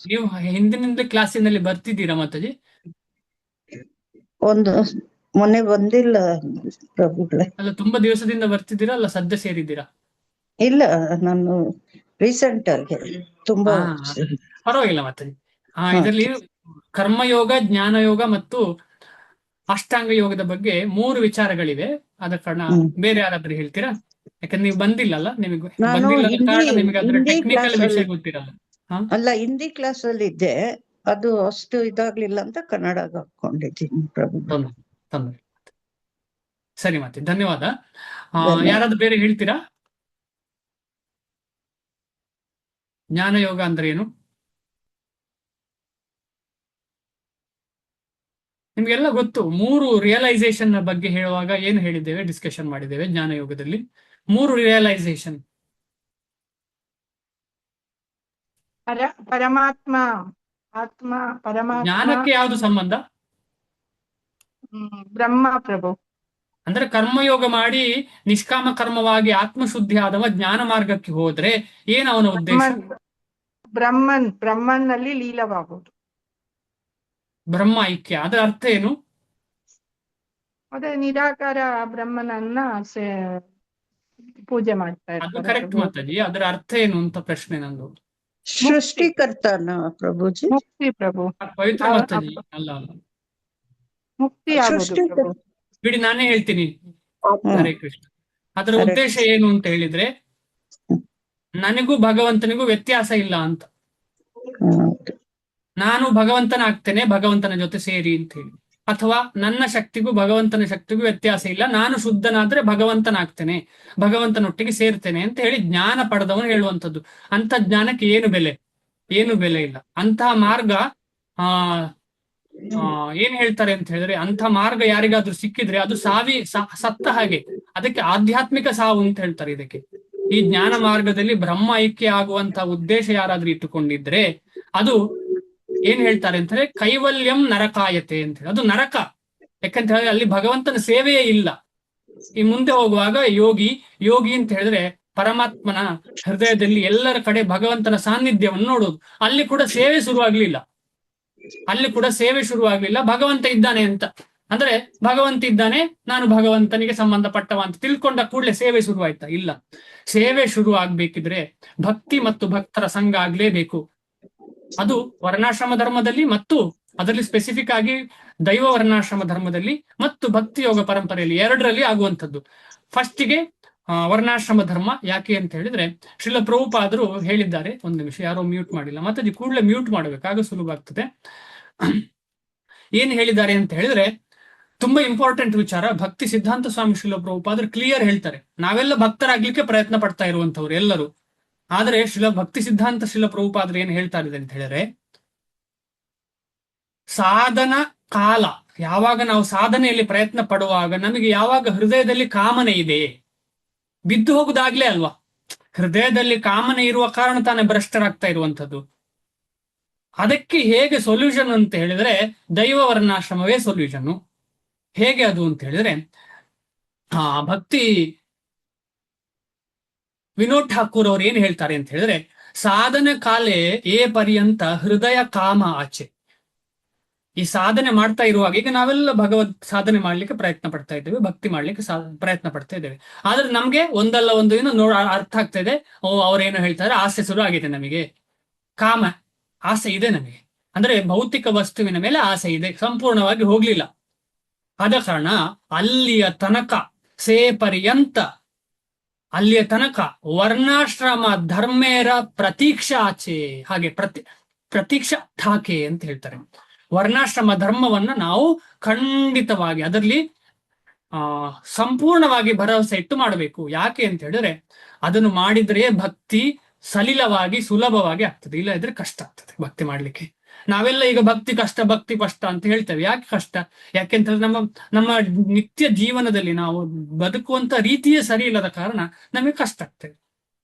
ನೀವು ಹಿಂದಿನಿಂದ ಕ್ಲಾಸಿನಲ್ಲಿ ಬರ್ತಿದ್ದೀರಾ ಮಾತಾಜಿ? ಒಂದು ಮೊನ್ನೆ ಬಂದಿಲ್ಲ ಪ್ರಭುಗಳೇ. ಅಲ್ಲ, ತುಂಬಾ ದಿವಸದಿಂದ ಬರ್ತಿದ್ದೀರಾ ಅಲ್ಲ ಸದ್ಯ ಸೇರಿದ್ದೀರಾ? ಇಲ್ಲ, ನಾನು ರೀಸೆಂಟ್ ಆಗಿ ತುಂಬಾ ಪರವಾಗಿಲ್ಲ ಮಾತಾಜಿ. ಇದರಲ್ಲಿ ಕರ್ಮಯೋಗ, ಜ್ಞಾನಯೋಗ ಮತ್ತು ಅಷ್ಟಾಂಗ ಯೋಗದ ಬಗ್ಗೆ 3 ವಿಚಾರಗಳಿವೆ. ಆದ ಕಾರಣ ಬೇರೆ ಯಾರಾದ್ರೂ ಹೇಳ್ತೀರಾ? ಯಾಕಂದ್ರೆ ನೀವು ಬಂದಿಲ್ಲಲ್ಲ, ನಿಮಗೆ ಬಂದಿಲ್ಲ ಕಾರಣ ನಿಮಗೆ ಅದರ ಟೆಕ್ನಿಕಲ್ ವಿಷಯ ಗೊತ್ತಿರಲ್ಲ. ಅಲ್ಲ, ಹಿಂದಿ ಕ್ಲಾಸ್ ಅಲ್ಲಿ ಇದ್ದೆ, ಅದು ಅಷ್ಟು ಇದಾಗ್ಲಿಲ್ಲ ಅಂತ ಕನ್ನಡ ಹಾಕೊಂಡಿದ್ದೀನಿ ಪ್ರಭು. ತೊಂದರೆ. ಸರಿ ಮತ್ತೆ, ಧನ್ಯವಾದ. ಯಾರಾದ್ರೂ ಬೇರೆ ಹೇಳ್ತೀರಾ? ಜ್ಞಾನಯೋಗ ಅಂದ್ರೆ ಏನು? ನಿಮ್ಗೆಲ್ಲ ಗೊತ್ತು. 3 ರಿಯಲೈಸೇಷನ್ ಬಗ್ಗೆ ಹೇಳುವಾಗ ಏನು ಹೇಳಿದ್ದೇವೆ, ಡಿಸ್ಕಷನ್ ಮಾಡಿದ್ದೇವೆ ಜ್ಞಾನಯೋಗದಲ್ಲಿ. 3 ರಿಯಲೈಸೇಷನ್. ಪರಮಾತ್ಮ ಆತ್ಮ ಪರಮಾತ್ಮ ಜ್ಞಾನಕ್ಕೆ ಯಾವುದು ಸಂಬಂಧ? ಬ್ರಹ್ಮ ಪ್ರಭು. ಅಂದ್ರೆ ಕರ್ಮಯೋಗ ಮಾಡಿ ನಿಷ್ಕಾಮ ಕರ್ಮವಾಗಿ ಆತ್ಮಶುದ್ಧಿ ಆದವ ಜ್ಞಾನ ಮಾರ್ಗಕ್ಕೆ ಹೋದ್ರೆ ಏನ್ ಅವನ ಉದ್ದೇಶ? ಬ್ರಹ್ಮನ್ನಲ್ಲಿ ಲೀಲವಾಗುವುದು. ಬ್ರಹ್ಮ ಐಕ್ಯ, ಅದರ ಅರ್ಥ ಏನು? ಅದೇ ನಿರಾಕಾರ ಬ್ರಹ್ಮನನ್ನ ಪೂಜೆ ಮಾಡ್ತಾ ಅದು ಇರ್ತಾರೆ ಕರೆಕ್ಟ್ ಪ್ರಭು. ಮಾತಾಜಿ, ಅದರ ಅರ್ಥ ಏನು ಅಂತ ಪ್ರಶ್ನೆ ನಂದು. ಸೃಷ್ಟಿಕರ್ತನ ಪ್ರಭುಜಿ. ಮುಕ್ತಿ ಪ್ರಭು. ಪವಿತ್ರ ಮಾತಾಜಿ ಅಲ್ಲ ಅಲ್ಲ, ಮುಕ್ತಿ ಆಗೋದು ಪ್ರಭು. ಬಿಡಿ ನಾನೇ ಹೇಳ್ತೀನಿ. ಹರೇ ಕೃಷ್ಣ. ಅದರ ಹರೇ ಉದ್ದೇಶ ಏನು ಅಂತ ಹೇಳಿದ್ರೆ, ನನಗೂ ಭಗವಂತನಿಗೂ ವ್ಯತ್ಯಾಸ ಇಲ್ಲ ಅಂತ. ನಾನು ಭಗವಂತನ ಆಗ್ತೇನೆ ಭಗವಂತನ ಜೊತೆ ಸೇರಿ ಅಂತ ಹೇಳಿ, ಅಥವಾ ನನ್ನ ಶಕ್ತಿಗೂ ಭಗವಂತನ ಶಕ್ತಿಗೂ ವ್ಯತ್ಯಾಸ ಇಲ್ಲ, ನಾನು ಶುದ್ಧನಾದ್ರೆ ಭಗವಂತನಾಗ್ತೇನೆ, ಭಗವಂತನೊಟ್ಟಿಗೆ ಸೇರ್ತೇನೆ ಅಂತ ಹೇಳಿ ಜ್ಞಾನ ಪಡೆದವನು ಹೇಳುವಂಥದ್ದು. ಅಂತ ಜ್ಞಾನಕ್ಕೆ ಏನು ಬೆಲೆ? ಏನು ಬೆಲೆ ಇಲ್ಲ. ಅಂತಹ ಮಾರ್ಗ ಏನ್ ಹೇಳ್ತಾರೆ ಅಂತ ಹೇಳಿದ್ರೆ, ಅಂಥ ಮಾರ್ಗ ಯಾರಿಗಾದ್ರೂ ಸಿಕ್ಕಿದ್ರೆ ಅದು ಸತ್ತ ಹಾಗೆ, ಅದಕ್ಕೆ ಆಧ್ಯಾತ್ಮಿಕ ಸಾವು ಅಂತ ಹೇಳ್ತಾರೆ ಇದಕ್ಕೆ. ಈ ಜ್ಞಾನ ಮಾರ್ಗದಲ್ಲಿ ಬ್ರಹ್ಮ ಐಕ್ಯ ಆಗುವಂತ ಉದ್ದೇಶ ಯಾರಾದ್ರೂ ಇಟ್ಟುಕೊಂಡಿದ್ರೆ ಅದು ಏನ್ ಹೇಳ್ತಾರೆ ಅಂತ ಹೇಳಿದ್ರೆ ಕೈವಲ್ಯಂ ನರಕಾಯತೆ ಅಂತ ಹೇಳಿ, ಅದು ನರಕ. ಯಾಕಂತ ಹೇಳಿದ್ರೆ ಅಲ್ಲಿ ಭಗವಂತನ ಸೇವೆಯೇ ಇಲ್ಲ. ಈ ಮುಂದೆ ಹೋಗುವಾಗ ಯೋಗಿ ಅಂತ ಹೇಳಿದ್ರೆ ಪರಮಾತ್ಮನ ಹೃದಯದಲ್ಲಿ ಎಲ್ಲರ ಕಡೆ ಭಗವಂತನ ಸಾನ್ನಿಧ್ಯವನ್ನು ನೋಡೋದು. ಅಲ್ಲಿ ಕೂಡ ಸೇವೆ ಶುರುವಾಗ್ಲಿಲ್ಲ, ಭಗವಂತ ಇದ್ದಾನೆ ಅಂತ. ಅಂದ್ರೆ ಭಗವಂತ ಇದ್ದಾನೆ, ನಾನು ಭಗವಂತನಿಗೆ ಸಂಬಂಧಪಟ್ಟವ ಅಂತ ತಿಳ್ಕೊಂಡ ಕೂಡಲೇ ಸೇವೆ ಶುರುವಾಯ್ತಾ? ಇಲ್ಲ. ಸೇವೆ ಶುರು ಆಗ್ಬೇಕಿದ್ರೆ ಭಕ್ತಿ ಮತ್ತು ಭಕ್ತರ ಸಂಘ ಆಗ್ಲೇಬೇಕು. ಅದು ವರ್ಣಾಶ್ರಮ ಧರ್ಮದಲ್ಲಿ ಮತ್ತು ಅದರಲ್ಲಿ ಸ್ಪೆಸಿಫಿಕ್ ಆಗಿ ದೈವ ವರ್ಣಾಶ್ರಮ ಧರ್ಮದಲ್ಲಿ ಮತ್ತು ಭಕ್ತಿ ಯೋಗ ಪರಂಪರೆಯಲ್ಲಿ ಎರಡರಲ್ಲಿ ಆಗುವಂಥದ್ದು. ಫಸ್ಟಿಗೆ ವರ್ಣಾಶ್ರಮ ಧರ್ಮ. ಯಾಕೆ ಅಂತ ಹೇಳಿದ್ರೆ ಶ್ರೀಲ ಪ್ರಭುಪಾದರು ಹೇಳಿದ್ದಾರೆ. ಒಂದು ನಿಮಿಷ, ಯಾರೋ ಮ್ಯೂಟ್ ಮಾಡಿಲ್ಲ, ಮತ್ತೆ ಕೂಡಲೇ ಮ್ಯೂಟ್ ಮಾಡಬೇಕು, ಆಗ ಸುಲಭ ಆಗ್ತದೆ. ಏನ್ ಹೇಳಿದ್ದಾರೆ ಅಂತ ಹೇಳಿದ್ರೆ ತುಂಬಾ ಇಂಪಾರ್ಟೆಂಟ್ ವಿಚಾರ. ಭಕ್ತಿ ಸಿದ್ಧಾಂತ ಸ್ವಾಮಿ ಶ್ರೀಲ ಪ್ರಭುಪಾದರು ಕ್ಲಿಯರ್ ಹೇಳ್ತಾರೆ. ನಾವೆಲ್ಲ ಭಕ್ತರಾಗ್ಲಿಕ್ಕೆ ಪ್ರಯತ್ನ ಪಡ್ತಾ ಇರುವಂತವ್ರು ಎಲ್ಲರೂ. ಆದ್ರೆ ಭಕ್ತಿ ಸಿದ್ಧಾಂತ ಶ್ರೀಲ ಪ್ರಭುಪಾದರು ಏನ್ ಹೇಳ್ತಾ ಇದ್ದಾರೆ ಅಂತ ಹೇಳಿದ್ರೆ, ಸಾಧನ ಕಾಲ, ಯಾವಾಗ ನಾವು ಸಾಧನೆಯಲ್ಲಿ ಪ್ರಯತ್ನ ಪಡುವಾಗ ನಮಗೆ ಯಾವಾಗ ಹೃದಯದಲ್ಲಿ ಕಾಮನೆ ಇದೆ, ಬಿದ್ದು ಹೋಗುದಾಗ್ಲೇ ಅಲ್ವಾ? ಹೃದಯದಲ್ಲಿ ಕಾಮನೆ ಇರುವ ಕಾರಣ ತಾನೇ ಭ್ರಷ್ಟರಾಗ್ತಾ ಇರುವಂತದ್ದು. ಅದಕ್ಕೆ ಹೇಗೆ ಸೊಲ್ಯೂಷನ್ ಅಂತ ಹೇಳಿದ್ರೆ ದೈವ ವರ್ಣಾಶ್ರಮವೇ ಸೊಲ್ಯೂಷನ್. ಹೇಗೆ ಅದು ಅಂತ ಹೇಳಿದ್ರೆ, ಭಕ್ತಿ ವಿನೋದ್ ಠಾಕೂರ್ ಅವ್ರು ಏನ್ ಹೇಳ್ತಾರೆ ಅಂತ ಹೇಳಿದ್ರೆ, ಸಾಧನೆ ಕಾಲೇ ಏ ಪರ್ಯಂತ ಹೃದಯ ಕಾಮ ಆಚೆ. ಈ ಸಾಧನೆ ಮಾಡ್ತಾ ಇರುವಾಗ, ಈಗ ನಾವೆಲ್ಲ ಭಗವದ್ ಸಾಧನೆ ಮಾಡ್ಲಿಕ್ಕೆ ಪ್ರಯತ್ನ ಪಡ್ತಾ ಇದ್ದೇವೆ, ಭಕ್ತಿ ಮಾಡ್ಲಿಕ್ಕೆ ಪ್ರಯತ್ನ ಪಡ್ತಾ ಇದ್ದೇವೆ. ಆದ್ರೆ ನಮ್ಗೆ ಒಂದಲ್ಲ ಒಂದು ದಿನ ಅರ್ಥ ಆಗ್ತಾ ಇದೆ, ಅವ್ರೇನು ಹೇಳ್ತಾರೆ, ಆಸೆ ಶುರು ಆಗಿದೆ, ನಮಗೆ ಕಾಮ ಆಸೆ ಇದೆ ನಮಗೆ. ಅಂದ್ರೆ ಭೌತಿಕ ವಸ್ತುವಿನ ಮೇಲೆ ಆಸೆ ಇದೆ, ಸಂಪೂರ್ಣವಾಗಿ ಹೋಗ್ಲಿಲ್ಲ. ಆದ ಕಾರಣ ಅಲ್ಲಿಯ ತನಕ ಅಲ್ಲಿಯ ತನಕ ವರ್ಣಾಶ್ರಮ ಧರ್ಮೇರ ಪ್ರತೀಕ್ಷಾ ಆಚೆ, ಹಾಗೆ ಪ್ರತೀಕ್ಷಾ ಠಾಕೆ ಅಂತ ಹೇಳ್ತಾರೆ. ವರ್ಣಾಶ್ರಮ ಧರ್ಮವನ್ನ ನಾವು ಖಂಡಿತವಾಗಿ ಅದರಲ್ಲಿ ಸಂಪೂರ್ಣವಾಗಿ ಭರವಸೆ ಇಟ್ಟು ಮಾಡಬೇಕು. ಯಾಕೆ ಅಂತ ಹೇಳಿದ್ರೆ ಅದನ್ನು ಮಾಡಿದ್ರೆ ಭಕ್ತಿ ಸಲಿಲವಾಗಿ ಸುಲಭವಾಗಿ ಆಗ್ತದೆ, ಇಲ್ಲ ಇದ್ರೆ ಕಷ್ಟ ಆಗ್ತದೆ ಭಕ್ತಿ ಮಾಡ್ಲಿಕ್ಕೆ. ನಾವೆಲ್ಲ ಈಗ ಭಕ್ತಿ ಕಷ್ಟ ಅಂತ ಹೇಳ್ತೇವೆ. ಯಾಕೆ ಕಷ್ಟ? ಯಾಕೆಂತಂದ್ರೆ ನಮ್ಮ ನಿತ್ಯ ಜೀವನದಲ್ಲಿ ನಾವು ಬದುಕುವಂತ ರೀತಿಯೇ ಸರಿ ಇಲ್ಲದ ಕಾರಣ ನಮಗೆ ಕಷ್ಟ ಆಗ್ತದೆ.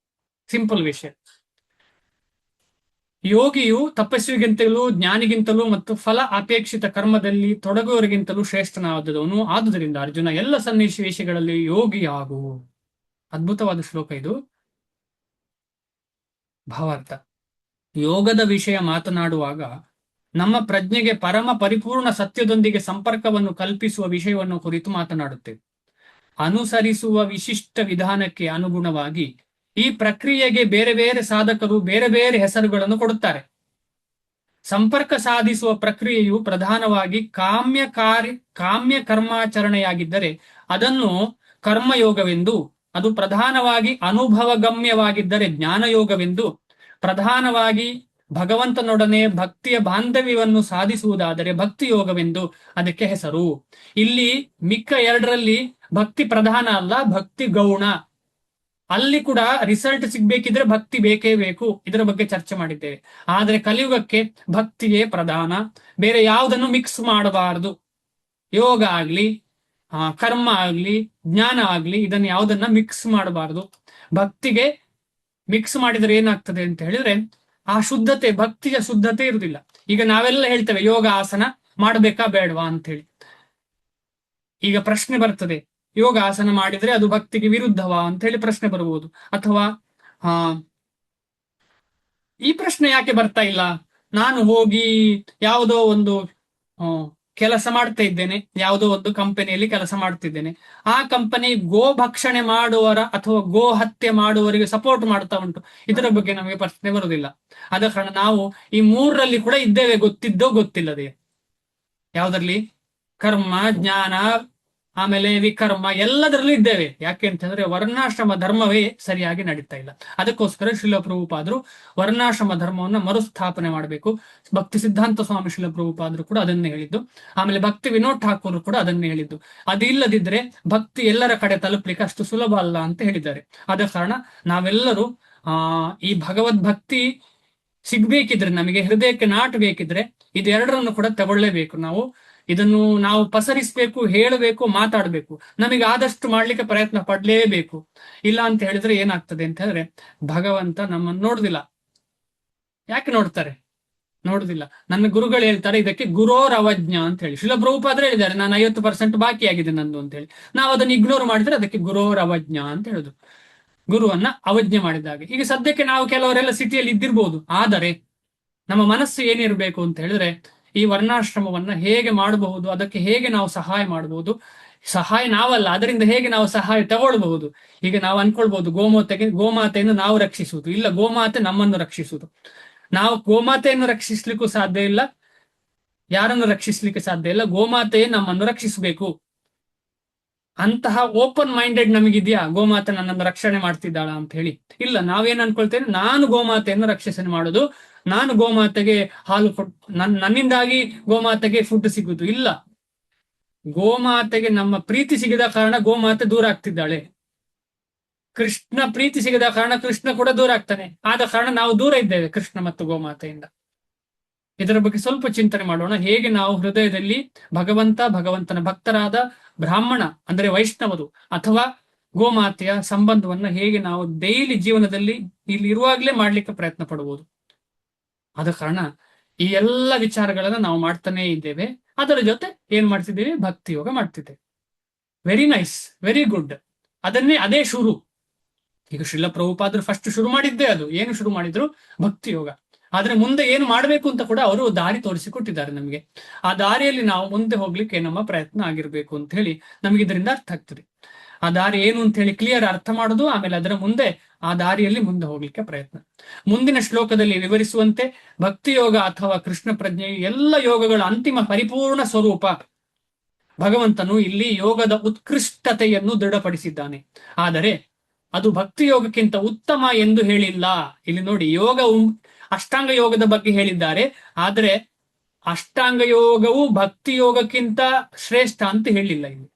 ಸಿಂಪಲ್ ವಿಷಯ. ಯೋಗಿಯು ತಪಸ್ವಿಗಿಂತಲೂ ಜ್ಞಾನಿಗಿಂತಲೂ ಮತ್ತು ಫಲ ಅಪೇಕ್ಷಿತ ಕರ್ಮದಲ್ಲಿ ತೊಡಗುವವರಿಗಿಂತಲೂ ಶ್ರೇಷ್ಠನಾದವನು. ಆದುದರಿಂದ ಅರ್ಜುನ ಎಲ್ಲ ಸನ್ನಿವೇಶಗಳಲ್ಲಿ ಯೋಗಿಯಾಗು. ಅದ್ಭುತವಾದ ಶ್ಲೋಕ ಇದು. ಭಾವಾರ್ಥ: ಯೋಗದ ವಿಷಯ ಮಾತನಾಡುವಾಗ ನಮ್ಮ ಪ್ರಜ್ಞೆಗೆ ಪರಮ ಪರಿಪೂರ್ಣ ಸತ್ಯದೊಂದಿಗೆ ಸಂಪರ್ಕವನ್ನು ಕಲ್ಪಿಸುವ ವಿಷಯವನ್ನು ಕುರಿತು ಮಾತನಾಡುತ್ತೇವೆ. ಅನುಸರಿಸುವ ವಿಶಿಷ್ಟ ವಿಧಾನಕ್ಕೆ ಅನುಗುಣವಾಗಿ ಈ ಪ್ರಕ್ರಿಯೆಗೆ ಬೇರೆ ಬೇರೆ ಸಾಧಕರು ಬೇರೆ ಬೇರೆ ಹೆಸರುಗಳನ್ನು ಕೊಡುತ್ತಾರೆ. ಸಂಪರ್ಕ ಸಾಧಿಸುವ ಪ್ರಕ್ರಿಯೆಯು ಪ್ರಧಾನವಾಗಿ ಕಾಮ್ಯ ಕರ್ಮಾಚರಣೆಯಾಗಿದ್ದರೆ ಅದನ್ನು ಕರ್ಮಯೋಗವೆಂದು, ಅದು ಪ್ರಧಾನವಾಗಿ ಅನುಭವಗಮ್ಯವಾಗಿದ್ದರೆ ಜ್ಞಾನಯೋಗವೆಂದು, ಪ್ರಧಾನವಾಗಿ ಭಗವಂತನೊಡನೆ ಭಕ್ತಿಯ ಬಾಂಧವ್ಯವನ್ನು ಸಾಧಿಸುವುದಾದರೆ ಭಕ್ತಿ ಯೋಗವೆಂದು ಅದಕ್ಕೆ ಹೆಸರು. ಇಲ್ಲಿ ಮಿಕ್ಕ ಎರಡರಲ್ಲಿ ಭಕ್ತಿ ಪ್ರಧಾನ ಅಲ್ಲ, ಭಕ್ತಿ ಗೌಣ. ಅಲ್ಲಿ ಕೂಡ ರಿಸಲ್ಟ್ ಸಿಗ್ಬೇಕಿದ್ರೆ ಭಕ್ತಿ ಬೇಕೇ ಬೇಕು, ಇದರ ಬಗ್ಗೆ ಚರ್ಚೆ ಮಾಡಿದ್ದೇವೆ. ಆದ್ರೆ ಕಲಿಯುಗಕ್ಕೆ ಭಕ್ತಿಯೇ ಪ್ರಧಾನ, ಬೇರೆ ಯಾವುದನ್ನು ಮಿಕ್ಸ್ ಮಾಡಬಾರದು. ಯೋಗ ಆಗ್ಲಿ, ಕರ್ಮ ಆಗ್ಲಿ, ಜ್ಞಾನ ಆಗ್ಲಿ, ಇದನ್ನು ಯಾವುದನ್ನ ಮಿಕ್ಸ್ ಮಾಡಬಾರದು. ಭಕ್ತಿಗೆ ಮಿಕ್ಸ್ ಮಾಡಿದ್ರೆ ಏನಾಗ್ತದೆ ಅಂತ ಹೇಳಿದ್ರೆ ಆ ಶುದ್ಧತೆ, ಭಕ್ತಿಯ ಶುದ್ಧತೆ ಇರುವುದಿಲ್ಲ. ಈಗ ನಾವೆಲ್ಲ ಹೇಳ್ತೇವೆ ಯೋಗ ಆಸನ ಮಾಡಬೇಕಾ ಬೇಡವಾ ಅಂತ ಹೇಳಿ. ಈಗ ಪ್ರಶ್ನೆ ಬರ್ತದೆ, ಯೋಗ ಆಸನ ಮಾಡಿದ್ರೆ ಅದು ಭಕ್ತಿಗೆ ವಿರುದ್ಧವಾ ಅಂತ ಹೇಳಿ ಪ್ರಶ್ನೆ ಬರಬಹುದು. ಅಥವಾ ಈ ಪ್ರಶ್ನೆ ಯಾಕೆ ಬರ್ತಾ ಇಲ್ಲ, ನಾನು ಹೋಗಿ ಯಾವುದೋ ಒಂದು ಕೆಲಸ ಮಾಡ್ತಾ ಇದ್ದೇನೆ, ಯಾವುದೋ ಒಂದು ಕಂಪನಿಯಲ್ಲಿ ಕೆಲಸ ಮಾಡ್ತಿದ್ದೇನೆ, ಆ ಕಂಪನಿ ಗೋ ಭಕ್ಷಣೆ ಮಾಡುವವರ ಅಥವಾ ಗೋ ಹತ್ಯೆ ಮಾಡುವವರಿಗೆ ಸಪೋರ್ಟ್ ಮಾಡ್ತಾ ಉಂಟು, ಇದರ ಬಗ್ಗೆ ನಮಗೆ ಪ್ರಶ್ನೆ ಬರುವುದಿಲ್ಲ. ಆದ ಕಾರಣ ನಾವು ಈ ಮೂರರಲ್ಲಿ ಕೂಡ ಇದ್ದೇವೆ, ಗೊತ್ತಿದ್ದೋ ಗೊತ್ತಿಲ್ಲದೆ. ಯಾವುದರಲ್ಲಿ? ಕರ್ಮ, ಜ್ಞಾನ, ಆಮೇಲೆ ವಿಕರ್ಮ, ಎಲ್ಲದರಲ್ಲೂ ಇದ್ದೇವೆ. ಯಾಕೆ ಅಂತಂದ್ರೆ ವರ್ಣಾಶ್ರಮ ಧರ್ಮವೇ ಸರಿಯಾಗಿ ನಡೀತಾ ಇಲ್ಲ. ಅದಕ್ಕೋಸ್ಕರ ಶ್ರೀಲ ಪ್ರಭುಪಾದರು ವರ್ಣಾಶ್ರಮ ಧರ್ಮವನ್ನ ಮರುಸ್ಥಾಪನೆ ಮಾಡಬೇಕು. ಭಕ್ತಿ ಸಿದ್ಧಾಂತ ಸ್ವಾಮಿ ಶ್ರೀಲ ಪ್ರಭುಪಾದರು ಕೂಡ ಅದನ್ನೇ ಹೇಳಿದ್ದು. ಆಮೇಲೆ ಭಕ್ತಿ ವಿನೋದ್ ಠಾಕೂರ್ ಕೂಡ ಅದನ್ನೇ ಹೇಳಿದ್ದು. ಅದಿಲ್ಲದಿದ್ರೆ ಭಕ್ತಿ ಎಲ್ಲರ ಕಡೆ ತಲುಪಲಿಕ್ಕೆ ಅಷ್ಟು ಸುಲಭ ಅಲ್ಲ ಅಂತ ಹೇಳಿದ್ದಾರೆ. ಆದ ಕಾರಣ ನಾವೆಲ್ಲರೂ ಈ ಭಗವದ್ಭಕ್ತಿ ಸಿಗ್ಬೇಕಿದ್ರೆ, ನಮಗೆ ಹೃದಯಕ್ಕೆ ನಾಟಬೇಕಿದ್ರೆ ಇದೆರಡರನ್ನು ಕೂಡ ತಗೊಳ್ಳೇಬೇಕು. ಇದನ್ನು ನಾವು ಪಸರಿಸ್ಬೇಕು, ಹೇಳಬೇಕು, ಮಾತಾಡಬೇಕು. ನಮಗೆ ಆದಷ್ಟು ಮಾಡ್ಲಿಕ್ಕೆ ಪ್ರಯತ್ನ ಪಡ್ಲೇಬೇಕು. ಇಲ್ಲ ಅಂತ ಹೇಳಿದ್ರೆ ಏನಾಗ್ತದೆ ಅಂತ ಹೇಳಿದ್ರೆ, ಭಗವಂತ ನಮ್ಮನ್ನು ನೋಡುದಿಲ್ಲ. ಯಾಕೆ ನೋಡ್ತಾರೆ? ನೋಡುದಿಲ್ಲ. ನನ್ನ ಗುರುಗಳು ಹೇಳ್ತಾರೆ ಇದಕ್ಕೆ ಗುರೋರ್ ಅವಜ್ಞ ಅಂತ ಹೇಳಿ. ಶ್ರೀಲ ಪ್ರಭುಪಾದರು ಹೇಳಿದ್ದಾರೆ, ನಾನು 50% ಬಾಕಿ ಆಗಿದೆ ನಂದು ಅಂತ ಹೇಳಿ. ನಾವು ಅದನ್ನು ಇಗ್ನೋರ್ ಮಾಡಿದ್ರೆ ಅದಕ್ಕೆ ಗುರೋರ್ ಅವಜ್ಞ ಅಂತ ಹೇಳುದು, ಗುರುವನ್ನ ಅವಜ್ಞೆ ಮಾಡಿದಾಗೆ. ಈಗ ಸದ್ಯಕ್ಕೆ ನಾವು ಕೆಲವರೆಲ್ಲ ಸಿಟಿಯಲ್ಲಿ ಇದ್ದಿರ್ಬೋದು, ಆದರೆ ನಮ್ಮ ಮನಸ್ಸು ಏನಿರಬೇಕು ಅಂತ ಹೇಳಿದ್ರೆ, ಈ ವರ್ಣಾಶ್ರಮವನ್ನ ಹೇಗೆ ಮಾಡಬಹುದು, ಅದಕ್ಕೆ ಹೇಗೆ ನಾವು ಸಹಾಯ ಮಾಡಬಹುದು, ಸಹಾಯ ನಾವಲ್ಲ, ಅದರಿಂದ ಹೇಗೆ ನಾವು ಸಹಾಯ ತಗೊಳ್ಬಹುದು. ಈಗ ನಾವು ಅನ್ಕೊಳ್ಬಹುದು ಗೋಮಾತೆಯನ್ನು ನಾವು ರಕ್ಷಿಸುವುದು, ಇಲ್ಲ, ಗೋಮಾತೆ ನಮ್ಮನ್ನು ರಕ್ಷಿಸುವುದು. ನಾವು ಗೋಮಾತೆಯನ್ನು ರಕ್ಷಿಸ್ಲಿಕ್ಕೂ ಸಾಧ್ಯ ಇಲ್ಲ, ಯಾರನ್ನು ರಕ್ಷಿಸ್ಲಿಕ್ಕೆ ಸಾಧ್ಯ ಇಲ್ಲ, ಗೋಮಾತೆಯೇ ನಮ್ಮನ್ನು ರಕ್ಷಿಸಬೇಕು. ಅಂತಹ ಓಪನ್ ಮೈಂಡೆಡ್ ನಮಗಿದ್ಯಾ, ಗೋಮಾತೆ ನನ್ನನ್ನು ರಕ್ಷಣೆ ಮಾಡ್ತಿದ್ದಾಳ ಅಂತ ಹೇಳಿ? ಇಲ್ಲ, ನಾವೇನ್ ಅನ್ಕೊಳ್ತೇವೆ, ನಾನು ಗೋಮಾತೆಯನ್ನು ರಕ್ಷಣೆ ಮಾಡೋದು, ನಾನು ಗೋಮಾತೆಗೆ ಹಾಲು ನನ್ನಿಂದಾಗಿ ಗೋಮಾತೆಗೆ ಫುಡ್ ಸಿಗುದು. ಇಲ್ಲ, ಗೋಮಾತೆಗೆ ನಮ್ಮ ಪ್ರೀತಿ ಸಿಗದ ಕಾರಣ ಗೋಮಾತೆ ದೂರ ಆಗ್ತಿದ್ದಾಳೆ. ಕೃಷ್ಣ ಪ್ರೀತಿ ಸಿಗದ ಕಾರಣ ಕೃಷ್ಣ ಕೂಡ ದೂರ ಆಗ್ತಾನೆ. ಆದ ಕಾರಣ ನಾವು ದೂರ ಇದ್ದೇವೆ ಕೃಷ್ಣ ಮತ್ತು ಗೋಮಾತೆಯಿಂದ. ಇದರ ಬಗ್ಗೆ ಸ್ವಲ್ಪ ಚಿಂತನೆ ಮಾಡೋಣ. ಹೇಗೆ ನಾವು ಹೃದಯದಲ್ಲಿ ಭಗವಂತನ ಭಕ್ತರಾದ ಬ್ರಾಹ್ಮಣ ಅಂದ್ರೆ ವೈಷ್ಣವರು ಅಥವಾ ಗೋಮಾತೆಯ ಸಂಬಂಧವನ್ನ ಹೇಗೆ ನಾವು ಡೈಲಿ ಜೀವನದಲ್ಲಿ ಇಲ್ಲಿ ಇರುವಾಗಲೇ ಮಾಡ್ಲಿಕ್ಕೆ ಪ್ರಯತ್ನ ಪಡಬಹುದು. ಆದ ಕಾರಣ ಈ ಎಲ್ಲ ವಿಚಾರಗಳನ್ನ ನಾವು ಮಾಡ್ತಾನೆ ಇದ್ದೇವೆ. ಅದರ ಜೊತೆ ಏನ್ ಮಾಡ್ತಿದ್ದೇವೆ? ಭಕ್ತಿ ಯೋಗ ಮಾಡ್ತಿದ್ದೇವೆ. Very nice, very good. ಅದೇ ಶುರು. ಈಗ ಶ್ರೀಲ ಪ್ರಭುಪಾದರು ಫಸ್ಟ್ ಶುರು ಮಾಡಿದ್ದೇ ಅದು. ಏನು ಶುರು ಮಾಡಿದ್ರು? ಭಕ್ತಿ ಯೋಗ. ಆದ್ರೆ ಮುಂದೆ ಏನು ಮಾಡಬೇಕು ಅಂತ ಕೂಡ ಅವರು ದಾರಿ ತೋರಿಸಿಕೊಟ್ಟಿದ್ದಾರೆ ನಮಗೆ. ಆ ದಾರಿಯಲ್ಲಿ ನಾವು ಮುಂದೆ ಹೋಗ್ಲಿಕ್ಕೆ ನಮ್ಮ ಪ್ರಯತ್ನ ಆಗಿರ್ಬೇಕು ಅಂತ ಹೇಳಿ ನಮಗೆ ಇದರಿಂದ ಅರ್ಥ ಆಗ್ತದೆ. ಆ ದಾರಿ ಏನು ಅಂತ ಹೇಳಿ ಕ್ಲಿಯರ್ ಅರ್ಥ ಮಾಡೋದು, ಆಮೇಲೆ ಅದರ ಮುಂದೆ ಆ ದಾರಿಯಲ್ಲಿ ಮುಂದೆ ಹೋಗ್ಲಿಕ್ಕೆ ಪ್ರಯತ್ನ. ಮುಂದಿನ ಶ್ಲೋಕದಲ್ಲಿ ವಿವರಿಸುವಂತೆ ಭಕ್ತಿ ಯೋಗ ಅಥವಾ ಕೃಷ್ಣ ಪ್ರಜ್ಞೆಯು ಎಲ್ಲ ಯೋಗಗಳ ಅಂತಿಮ ಪರಿಪೂರ್ಣ ಸ್ವರೂಪ. ಭಗವಂತನು ಇಲ್ಲಿ ಯೋಗದ ಉತ್ಕೃಷ್ಟತೆಯನ್ನು ದೃಢಪಡಿಸಿದ್ದಾನೆ. ಆದರೆ ಅದು ಭಕ್ತಿ ಯೋಗಕ್ಕಿಂತ ಉತ್ತಮ ಎಂದು ಹೇಳಿಲ್ಲ. ಇಲ್ಲಿ ನೋಡಿ, ಅಷ್ಟಾಂಗ ಯೋಗದ ಬಗ್ಗೆ ಹೇಳಿದ್ದಾರೆ, ಆದರೆ ಅಷ್ಟಾಂಗ ಯೋಗವು ಭಕ್ತಿ ಯೋಗಕ್ಕಿಂತ ಶ್ರೇಷ್ಠ ಅಂತ ಹೇಳಿಲ್ಲ. ಇಲ್ಲಿ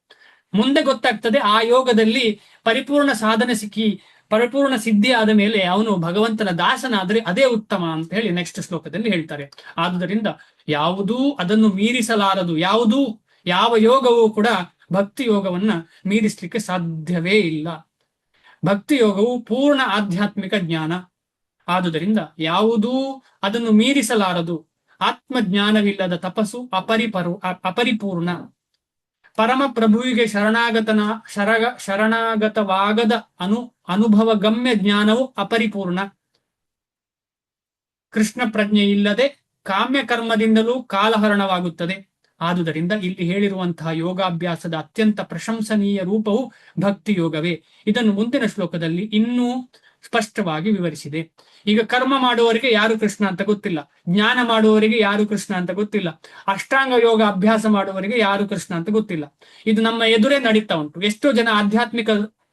ಮುಂದೆ ಗೊತ್ತಾಗ್ತದೆ, ಆ ಯೋಗದಲ್ಲಿ ಪರಿಪೂರ್ಣ ಸಾಧನೆ ಸಿಕ್ಕಿ ಪರಿಪೂರ್ಣ ಸಿದ್ಧಿ ಆದ ಮೇಲೆ ಅವನು ಭಗವಂತನ ದಾಸನಾದ್ರೆ ಅದೇ ಉತ್ತಮ ಅಂತ ಹೇಳಿ ನೆಕ್ಸ್ಟ್ ಶ್ಲೋಕದಲ್ಲಿ ಹೇಳ್ತಾರೆ. ಆದುದರಿಂದ ಯಾವುದೂ ಅದನ್ನು ಮೀರಿಸಲಾರದು. ಯಾವ ಯೋಗವೂ ಕೂಡ ಭಕ್ತಿ ಯೋಗವನ್ನ ಮೀರಿಸ್ಲಿಕ್ಕೆ ಸಾಧ್ಯವೇ ಇಲ್ಲ. ಭಕ್ತಿ ಯೋಗವು ಪೂರ್ಣ ಆಧ್ಯಾತ್ಮಿಕ ಜ್ಞಾನ. ಆದುದರಿಂದ ಯಾವುದೂ ಅದನ್ನು ಮೀರಿಸಲಾರದು. ಆತ್ಮಜ್ಞಾನವಿಲ್ಲದ ತಪಸ್ಸು ಅಪರಿಪೂರ್ಣ. ಪರಮ ಪ್ರಭುವಿಗೆ ಶರಣಾಗತವಾಗದ ಅನುಭವ ಗಮ್ಯ ಜ್ಞಾನವು ಅಪರಿಪೂರ್ಣ. ಕೃಷ್ಣ ಪ್ರಜ್ಞೆ ಇಲ್ಲದೆ ಕಾಮ್ಯ ಕರ್ಮದಿಂದಲೂ ಕಾಲಹರಣವಾಗುತ್ತದೆ. ಆದುದರಿಂದ ಇಲ್ಲಿ ಹೇಳಿರುವಂತಹ ಯೋಗಾಭ್ಯಾಸದ ಅತ್ಯಂತ ಪ್ರಶಂಸನೀಯ ರೂಪವು ಭಕ್ತಿ ಯೋಗವೇ. ಇದನ್ನು ಮುಂದಿನ ಶ್ಲೋಕದಲ್ಲಿ ಇನ್ನೂ ಸ್ಪಷ್ಟವಾಗಿ ವಿವರಿಸಿದೆ. ಈಗ ಕರ್ಮ ಮಾಡುವವರಿಗೆ ಯಾರು ಕೃಷ್ಣ ಅಂತ ಗೊತ್ತಿಲ್ಲ, ಜ್ಞಾನ ಮಾಡುವವರಿಗೆ ಯಾರು ಕೃಷ್ಣ ಅಂತ ಗೊತ್ತಿಲ್ಲ, ಅಷ್ಟಾಂಗ ಯೋಗ ಅಭ್ಯಾಸ ಮಾಡುವವರಿಗೆ ಯಾರು ಕೃಷ್ಣ ಅಂತ ಗೊತ್ತಿಲ್ಲ. ಇದು ನಮ್ಮ ಎದುರೇ ನಡೀತಾ ಉಂಟು. ಎಷ್ಟೋ ಜನ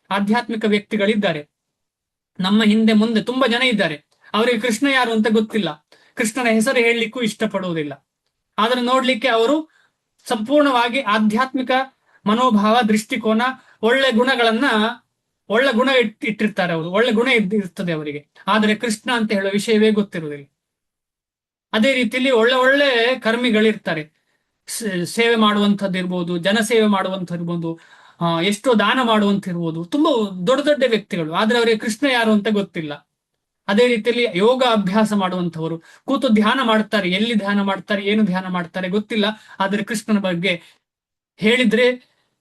ಆಧ್ಯಾತ್ಮಿಕ ವ್ಯಕ್ತಿಗಳಿದ್ದಾರೆ, ನಮ್ಮ ಹಿಂದೆ ಮುಂದೆ ತುಂಬಾ ಜನ ಇದ್ದಾರೆ. ಅವರಿಗೆ ಕೃಷ್ಣ ಯಾರು ಅಂತ ಗೊತ್ತಿಲ್ಲ, ಕೃಷ್ಣನ ಹೆಸರು ಹೇಳಲಿಕ್ಕೂ ಇಷ್ಟಪಡುವುದಿಲ್ಲ. ಆದ್ರೆ ನೋಡ್ಲಿಕ್ಕೆ ಅವರು ಸಂಪೂರ್ಣವಾಗಿ ಆಧ್ಯಾತ್ಮಿಕ ಮನೋಭಾವ, ದೃಷ್ಟಿಕೋನ, ಒಳ್ಳೆ ಗುಣ ಇಟ್ಟಿರ್ತಾರೆ. ಅವರು ಒಳ್ಳೆ ಗುಣ ಇರ್ತದೆ ಅವರಿಗೆ, ಆದರೆ ಕೃಷ್ಣ ಅಂತ ಹೇಳೋ ವಿಷಯವೇ ಗೊತ್ತಿರುವುದಿಲ್ಲ. ಅದೇ ರೀತಿಯಲ್ಲಿ ಒಳ್ಳೆ ಕರ್ಮಿಗಳಿರ್ತಾರೆ, ಸೇವೆ ಮಾಡುವಂಥದ್ದಿರ್ಬೋದು, ಜನಸೇವೆ ಮಾಡುವಂಥದ್ದಿರ್ಬೋದು, ಎಷ್ಟೋ ದಾನ ಮಾಡುವಂತಿರ್ಬೋದು, ತುಂಬಾ ದೊಡ್ಡ ವ್ಯಕ್ತಿಗಳು, ಆದ್ರೆ ಅವರಿಗೆ ಕೃಷ್ಣ ಯಾರು ಅಂತ ಗೊತ್ತಿಲ್ಲ. ಅದೇ ರೀತಿಯಲ್ಲಿ ಯೋಗ ಅಭ್ಯಾಸ ಮಾಡುವಂತವರು ಕೂತು ಧ್ಯಾನ ಮಾಡ್ತಾರೆ, ಎಲ್ಲಿ ಧ್ಯಾನ ಮಾಡ್ತಾರೆ, ಏನು ಧ್ಯಾನ ಮಾಡ್ತಾರೆ ಗೊತ್ತಿಲ್ಲ, ಆದ್ರೆ ಕೃಷ್ಣನ ಬಗ್ಗೆ ಹೇಳಿದ್ರೆ,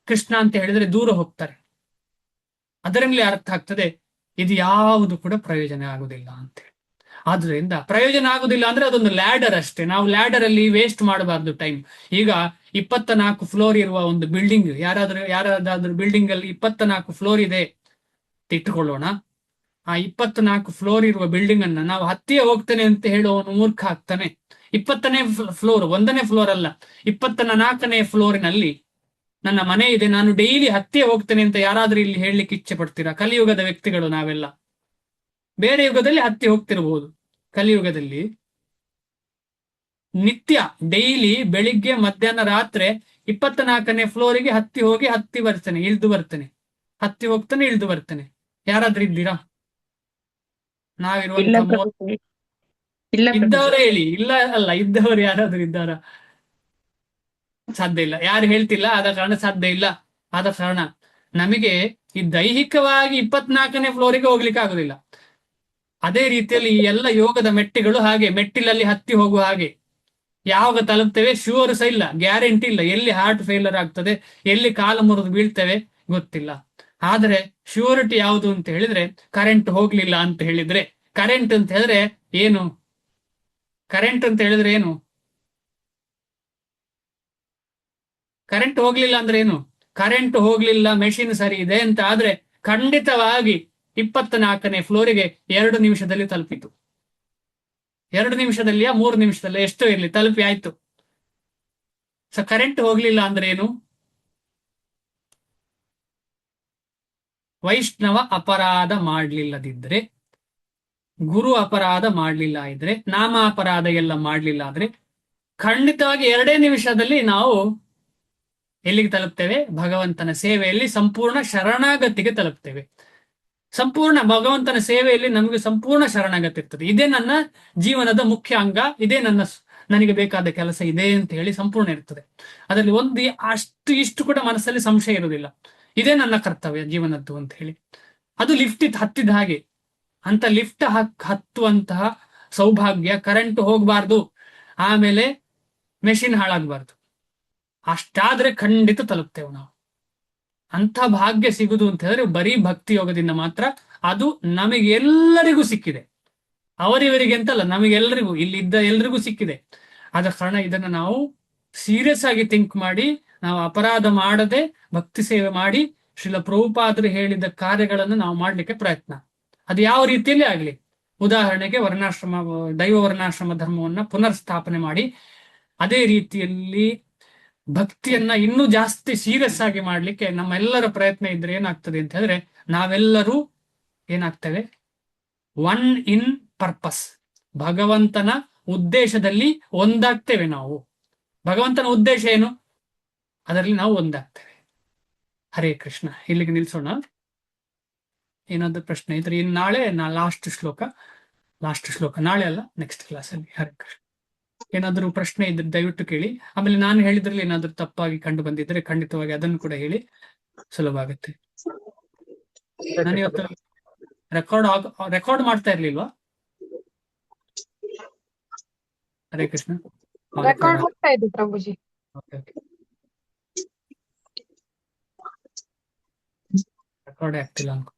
ಕೃಷ್ಣ ಅಂತ ಹೇಳಿದ್ರೆ ದೂರ ಹೋಗ್ತಾರೆ. ಅದರಲ್ಲಿ ಅರ್ಥ ಆಗ್ತದೆ ಇದು ಯಾವುದು ಕೂಡ ಪ್ರಯೋಜನ ಆಗುದಿಲ್ಲ ಅಂತ ಹೇಳಿ. ಆದ್ರಿಂದ ಪ್ರಯೋಜನ ಆಗುದಿಲ್ಲ ಅಂದ್ರೆ ಅದೊಂದು ಲ್ಯಾಡರ್ ಅಷ್ಟೇ. ನಾವು ಲ್ಯಾಡರ್ ಅಲ್ಲಿ ವೇಸ್ಟ್ ಮಾಡಬಾರ್ದು ಟೈಮ್. ಈಗ 24 ಫ್ಲೋರ್ ಇರುವ ಒಂದು ಬಿಲ್ಡಿಂಗ್, ಯಾರಾದ್ರೂ ಬಿಲ್ಡಿಂಗ್ ಅಲ್ಲಿ 24 ಫ್ಲೋರ್ ಇದೆ ಅಂತ ಇಟ್ಟುಕೊಳ್ಳೋಣ. ಆ 24 ಫ್ಲೋರ್ ಇರುವ ಬಿಲ್ಡಿಂಗ್ ಅನ್ನ ನಾವು ಹತ್ತಿಯೇ ಹೋಗ್ತೇನೆ ಅಂತ ಹೇಳುವವನು ಮೂರ್ಖ ಆಗ್ತಾನೆ. 20ನೇ ಫ್ಲೋರ್, 1ನೇ ಫ್ಲೋರ್ ಅಲ್ಲ, 24ನೇ ಫ್ಲೋರಿನಲ್ಲಿ ನನ್ನ ಮನೆ ಇದೆ, ನಾನು ಡೈಲಿ ಹತ್ತಿಯೇ ಹೋಗ್ತೇನೆ ಅಂತ ಯಾರಾದ್ರೂ ಇಲ್ಲಿ ಹೇಳಲಿಕ್ಕೆ ಇಚ್ಛೆ ಪಡ್ತೀರಾ? ಕಲಿಯುಗದ ವ್ಯಕ್ತಿಗಳು ನಾವೆಲ್ಲ. ಬೇರೆ ಯುಗದಲ್ಲಿ ಹತ್ತಿ ಹೋಗ್ತಿರಬಹುದು, ಕಲಿಯುಗದಲ್ಲಿ ನಿತ್ಯ ಡೈಲಿ ಬೆಳಿಗ್ಗೆ ಮಧ್ಯಾಹ್ನ ರಾತ್ರಿ 24ನೇ ಫ್ಲೋರಿಗೆ ಹತ್ತಿ ಬರ್ತೇನೆ, ಇಳಿದು ಬರ್ತೇನೆ, ಹತ್ತಿ ಹೋಗ್ತಾನೆ, ಇಳಿದು ಬರ್ತೇನೆ. ಯಾರಾದ್ರೂ ಇದ್ದೀರಾ? ನಾವಿರುವಂತ ಇದ್ದವರೇ ಹೇಳಿ. ಇಲ್ಲ ಅಲ್ಲ, ಇದ್ದವರು ಯಾರಾದ್ರೂ ಇದ್ದಾರಾ? ಸಾಧ್ಯ ಇಲ್ಲ. ಯಾರು ಹೇಳ್ತಿಲ್ಲ, ಆದ ಕಾರಣ ಸಾಧ್ಯ ಇಲ್ಲ. ಆದ ಕಾರಣ ನಮಗೆ ಈ ದೈಹಿಕವಾಗಿ 24ನೇ ಫ್ಲೋರಿಗೆ ಹೋಗ್ಲಿಕ್ಕೆ ಆಗುದಿಲ್ಲ. ಅದೇ ರೀತಿಯಲ್ಲಿ ಈ ಎಲ್ಲ ಯೋಗದ ಮೆಟ್ಟಿಗಳು ಹಾಗೆ, ಮೆಟ್ಟಿಲಲ್ಲಿ ಹತ್ತಿ ಹೋಗುವ ಹಾಗೆ. ಯಾವಾಗ ತಲುಪ್ತೇವೆ ಶ್ಯೂರ್ ಸಹ ಇಲ್ಲ, ಗ್ಯಾರಂಟಿ ಇಲ್ಲ. ಎಲ್ಲಿ ಹಾರ್ಟ್ ಫೇಲರ್ ಆಗ್ತದೆ, ಎಲ್ಲಿ ಕಾಲು ಮುರಿದು ಬೀಳ್ತೇವೆ ಗೊತ್ತಿಲ್ಲ. ಆದ್ರೆ ಶ್ಯೂರಿಟಿ ಯಾವುದು ಅಂತ ಹೇಳಿದ್ರೆ, ಕರೆಂಟ್ ಹೋಗ್ಲಿಲ್ಲ ಅಂತ ಹೇಳಿದ್ರೆ. ಕರೆಂಟ್ ಅಂತ ಹೇಳಿದ್ರೆ ಏನು? ಕರೆಂಟ್ ಅಂತ ಹೇಳಿದ್ರೆ ಏನು? ಕರೆಂಟ್ ಹೋಗ್ಲಿಲ್ಲ ಅಂದ್ರೆ ಏನು? ಕರೆಂಟ್ ಹೋಗ್ಲಿಲ್ಲ, ಮೆಷಿನ್ ಸರಿ ಇದೆ ಅಂತ ಆದ್ರೆ ಖಂಡಿತವಾಗಿ 24ನೇ ಫ್ಲೋರಿಗೆ 2 ನಿಮಿಷದಲ್ಲಿ ತಲುಪಿತು. 2 ನಿಮಿಷದಲ್ಲಿಯಾ 3 ನಿಮಿಷದಲ್ಲಿ ಎಷ್ಟೋ ಇರ್ಲಿ, ತಲುಪಿ ಆಯ್ತು. ಸೊ ಕರೆಂಟ್ ಹೋಗ್ಲಿಲ್ಲ ಅಂದ್ರೆ ಏನು? ವೈಷ್ಣವ ಅಪರಾಧ ಮಾಡ್ಲಿಲ್ಲದಿದ್ರೆ, ಗುರು ಅಪರಾಧ ಮಾಡ್ಲಿಲ್ಲ ಇದ್ರೆ, ನಾಮ ಅಪರಾಧ ಎಲ್ಲ ಮಾಡ್ಲಿಲ್ಲ ಆದ್ರೆ ಖಂಡಿತವಾಗಿ 2 ನಿಮಿಷದಲ್ಲಿ ನಾವು ಎಲ್ಲಿಗೆ ತಲುಪ್ತೇವೆ? ಭಗವಂತನ ಸೇವೆಯಲ್ಲಿ ಸಂಪೂರ್ಣ ಶರಣಾಗತಿಗೆ ತಲುಪ್ತೇವೆ. ಸಂಪೂರ್ಣ ಭಗವಂತನ ಸೇವೆಯಲ್ಲಿ ನಮಗೆ ಸಂಪೂರ್ಣ ಶರಣಾಗತಿ ಇರ್ತದೆ. ಇದೇ ನನ್ನ ಜೀವನದ ಮುಖ್ಯ ಅಂಗ, ಇದೇ ನನಗೆ ಬೇಕಾದ ಕೆಲಸ ಇದೆ ಅಂತ ಹೇಳಿ ಸಂಪೂರ್ಣ ಇರ್ತದೆ. ಅದರಲ್ಲಿ ಒಂದು ಇಷ್ಟು ಕೂಡ ಮನಸ್ಸಲ್ಲಿ ಸಂಶಯ ಇರುವುದಿಲ್ಲ. ಇದೇ ನನ್ನ ಕರ್ತವ್ಯ ಜೀವನದ್ದು ಅಂತ ಹೇಳಿ. ಅದು ಲಿಫ್ಟ್ ಹತ್ತಿದ ಹಾಗೆ. ಅಂತ ಲಿಫ್ಟ್ ಹತ್ತುವಂತಹ ಸೌಭಾಗ್ಯ, ಕರೆಂಟ್ ಹೋಗ್ಬಾರ್ದು, ಆಮೇಲೆ ಮೆಷಿನ್ ಹಾಳಾಗಬಾರ್ದು, ಅಷ್ಟಾದ್ರೆ ಖಂಡಿತ ತಲುಪ್ತೇವೆ ನಾವು. ಅಂಥ ಭಾಗ್ಯ ಸಿಗುದು ಅಂತ ಹೇಳಿದ್ರೆ ಬರೀ ಭಕ್ತಿ ಯೋಗದಿಂದ ಮಾತ್ರ. ಅದು ನಮಗೆಲ್ಲರಿಗೂ ಸಿಕ್ಕಿದೆ, ಅವರಿವರಿಗೆ ಅಂತಲ್ಲ, ನಮಗೆಲ್ಲರಿಗೂ, ಇಲ್ಲಿದ್ದ ಎಲ್ರಿಗೂ ಸಿಕ್ಕಿದೆ. ಆದ ಕಾರಣ ಇದನ್ನ ನಾವು ಸೀರಿಯಸ್ ಆಗಿ ಥಿಂಕ್ ಮಾಡಿ, ನಾವು ಅಪರಾಧ ಮಾಡದೆ ಭಕ್ತಿ ಸೇವೆ ಮಾಡಿ ಶ್ರೀಲ ಪ್ರಭುಪಾದರು ಹೇಳಿದ ಕಾರ್ಯಗಳನ್ನು ನಾವು ಮಾಡ್ಲಿಕ್ಕೆ ಪ್ರಯತ್ನ. ಅದು ಯಾವ ರೀತಿಯಲ್ಲಿ ಆಗ್ಲಿ. ಉದಾಹರಣೆಗೆ ದೈವ ವರ್ಣಾಶ್ರಮ ಧರ್ಮವನ್ನ ಪುನರ್ ಸ್ಥಾಪನೆ ಮಾಡಿ, ಅದೇ ರೀತಿಯಲ್ಲಿ ಭಕ್ತಿಯನ್ನ ಇನ್ನೂ ಜಾಸ್ತಿ ಸೀರಿಯಸ್ ಆಗಿ ಮಾಡ್ಲಿಕ್ಕೆ ನಮ್ಮೆಲ್ಲರ ಪ್ರಯತ್ನ ಇದ್ರೆ ಏನಾಗ್ತದೆ ಅಂತ ಹೇಳಿದ್ರೆ, ನಾವೆಲ್ಲರೂ ಏನಾಗ್ತೇವೆ? ಒನ್ ಇನ್ ಪರ್ಪಸ್, ಭಗವಂತನ ಉದ್ದೇಶದಲ್ಲಿ ಒಂದಾಗ್ತೇವೆ ನಾವು. ಭಗವಂತನ ಉದ್ದೇಶ ಏನು? ಅದರಲ್ಲಿ ನಾವು ಒಂದಾಗ್ತೇವೆ. ಹರೇ ಕೃಷ್ಣ. ಇಲ್ಲಿಗೆ ನಿಲ್ಸೋಣ. ಏನಾದ್ರು ಪ್ರಶ್ನೆ ಇದ್ರೆ ಇನ್ನು ನಾಳೆ ಲಾಸ್ಟ್ ಶ್ಲೋಕ ನಾಳೆ ಅಲ್ಲ, ನೆಕ್ಸ್ಟ್ ಕ್ಲಾಸಲ್ಲಿ. ಹರೇ ಕೃಷ್ಣ. ಏನಾದರೂ ಪ್ರಶ್ನೆ ಇದ್ರೆ ದಯವಿಟ್ಟು ಕೇಳಿ. ಆಮೇಲೆ ನಾನು ಹೇಳಿದ್ರಲ್ಲಿ ಏನಾದರೂ ತಪ್ಪಾಗಿ ಕಂಡು ಬಂದಿದ್ರೆ ಖಂಡಿತವಾಗಿ ಅದನ್ನು ಕೂಡ ಹೇಳಿ, ಸುಲಭ ಆಗುತ್ತೆ. ನಾನು ಇವತ್ತು ರೆಕಾರ್ಡ್ ಮಾಡ್ತಾ ಇರ್ಲಿಲ್ವಾ? ಹರೇ ಕೃಷ್ಣ. ರೆಕಾರ್ಡ್ ಆಗ್ತಾ ಇದೆ ಪ್ರಭುಜಿ. ರೆಕಾರ್ಡ್ ಆಗ್ತಿಲ್ಲ ಅನ್ಕೋ.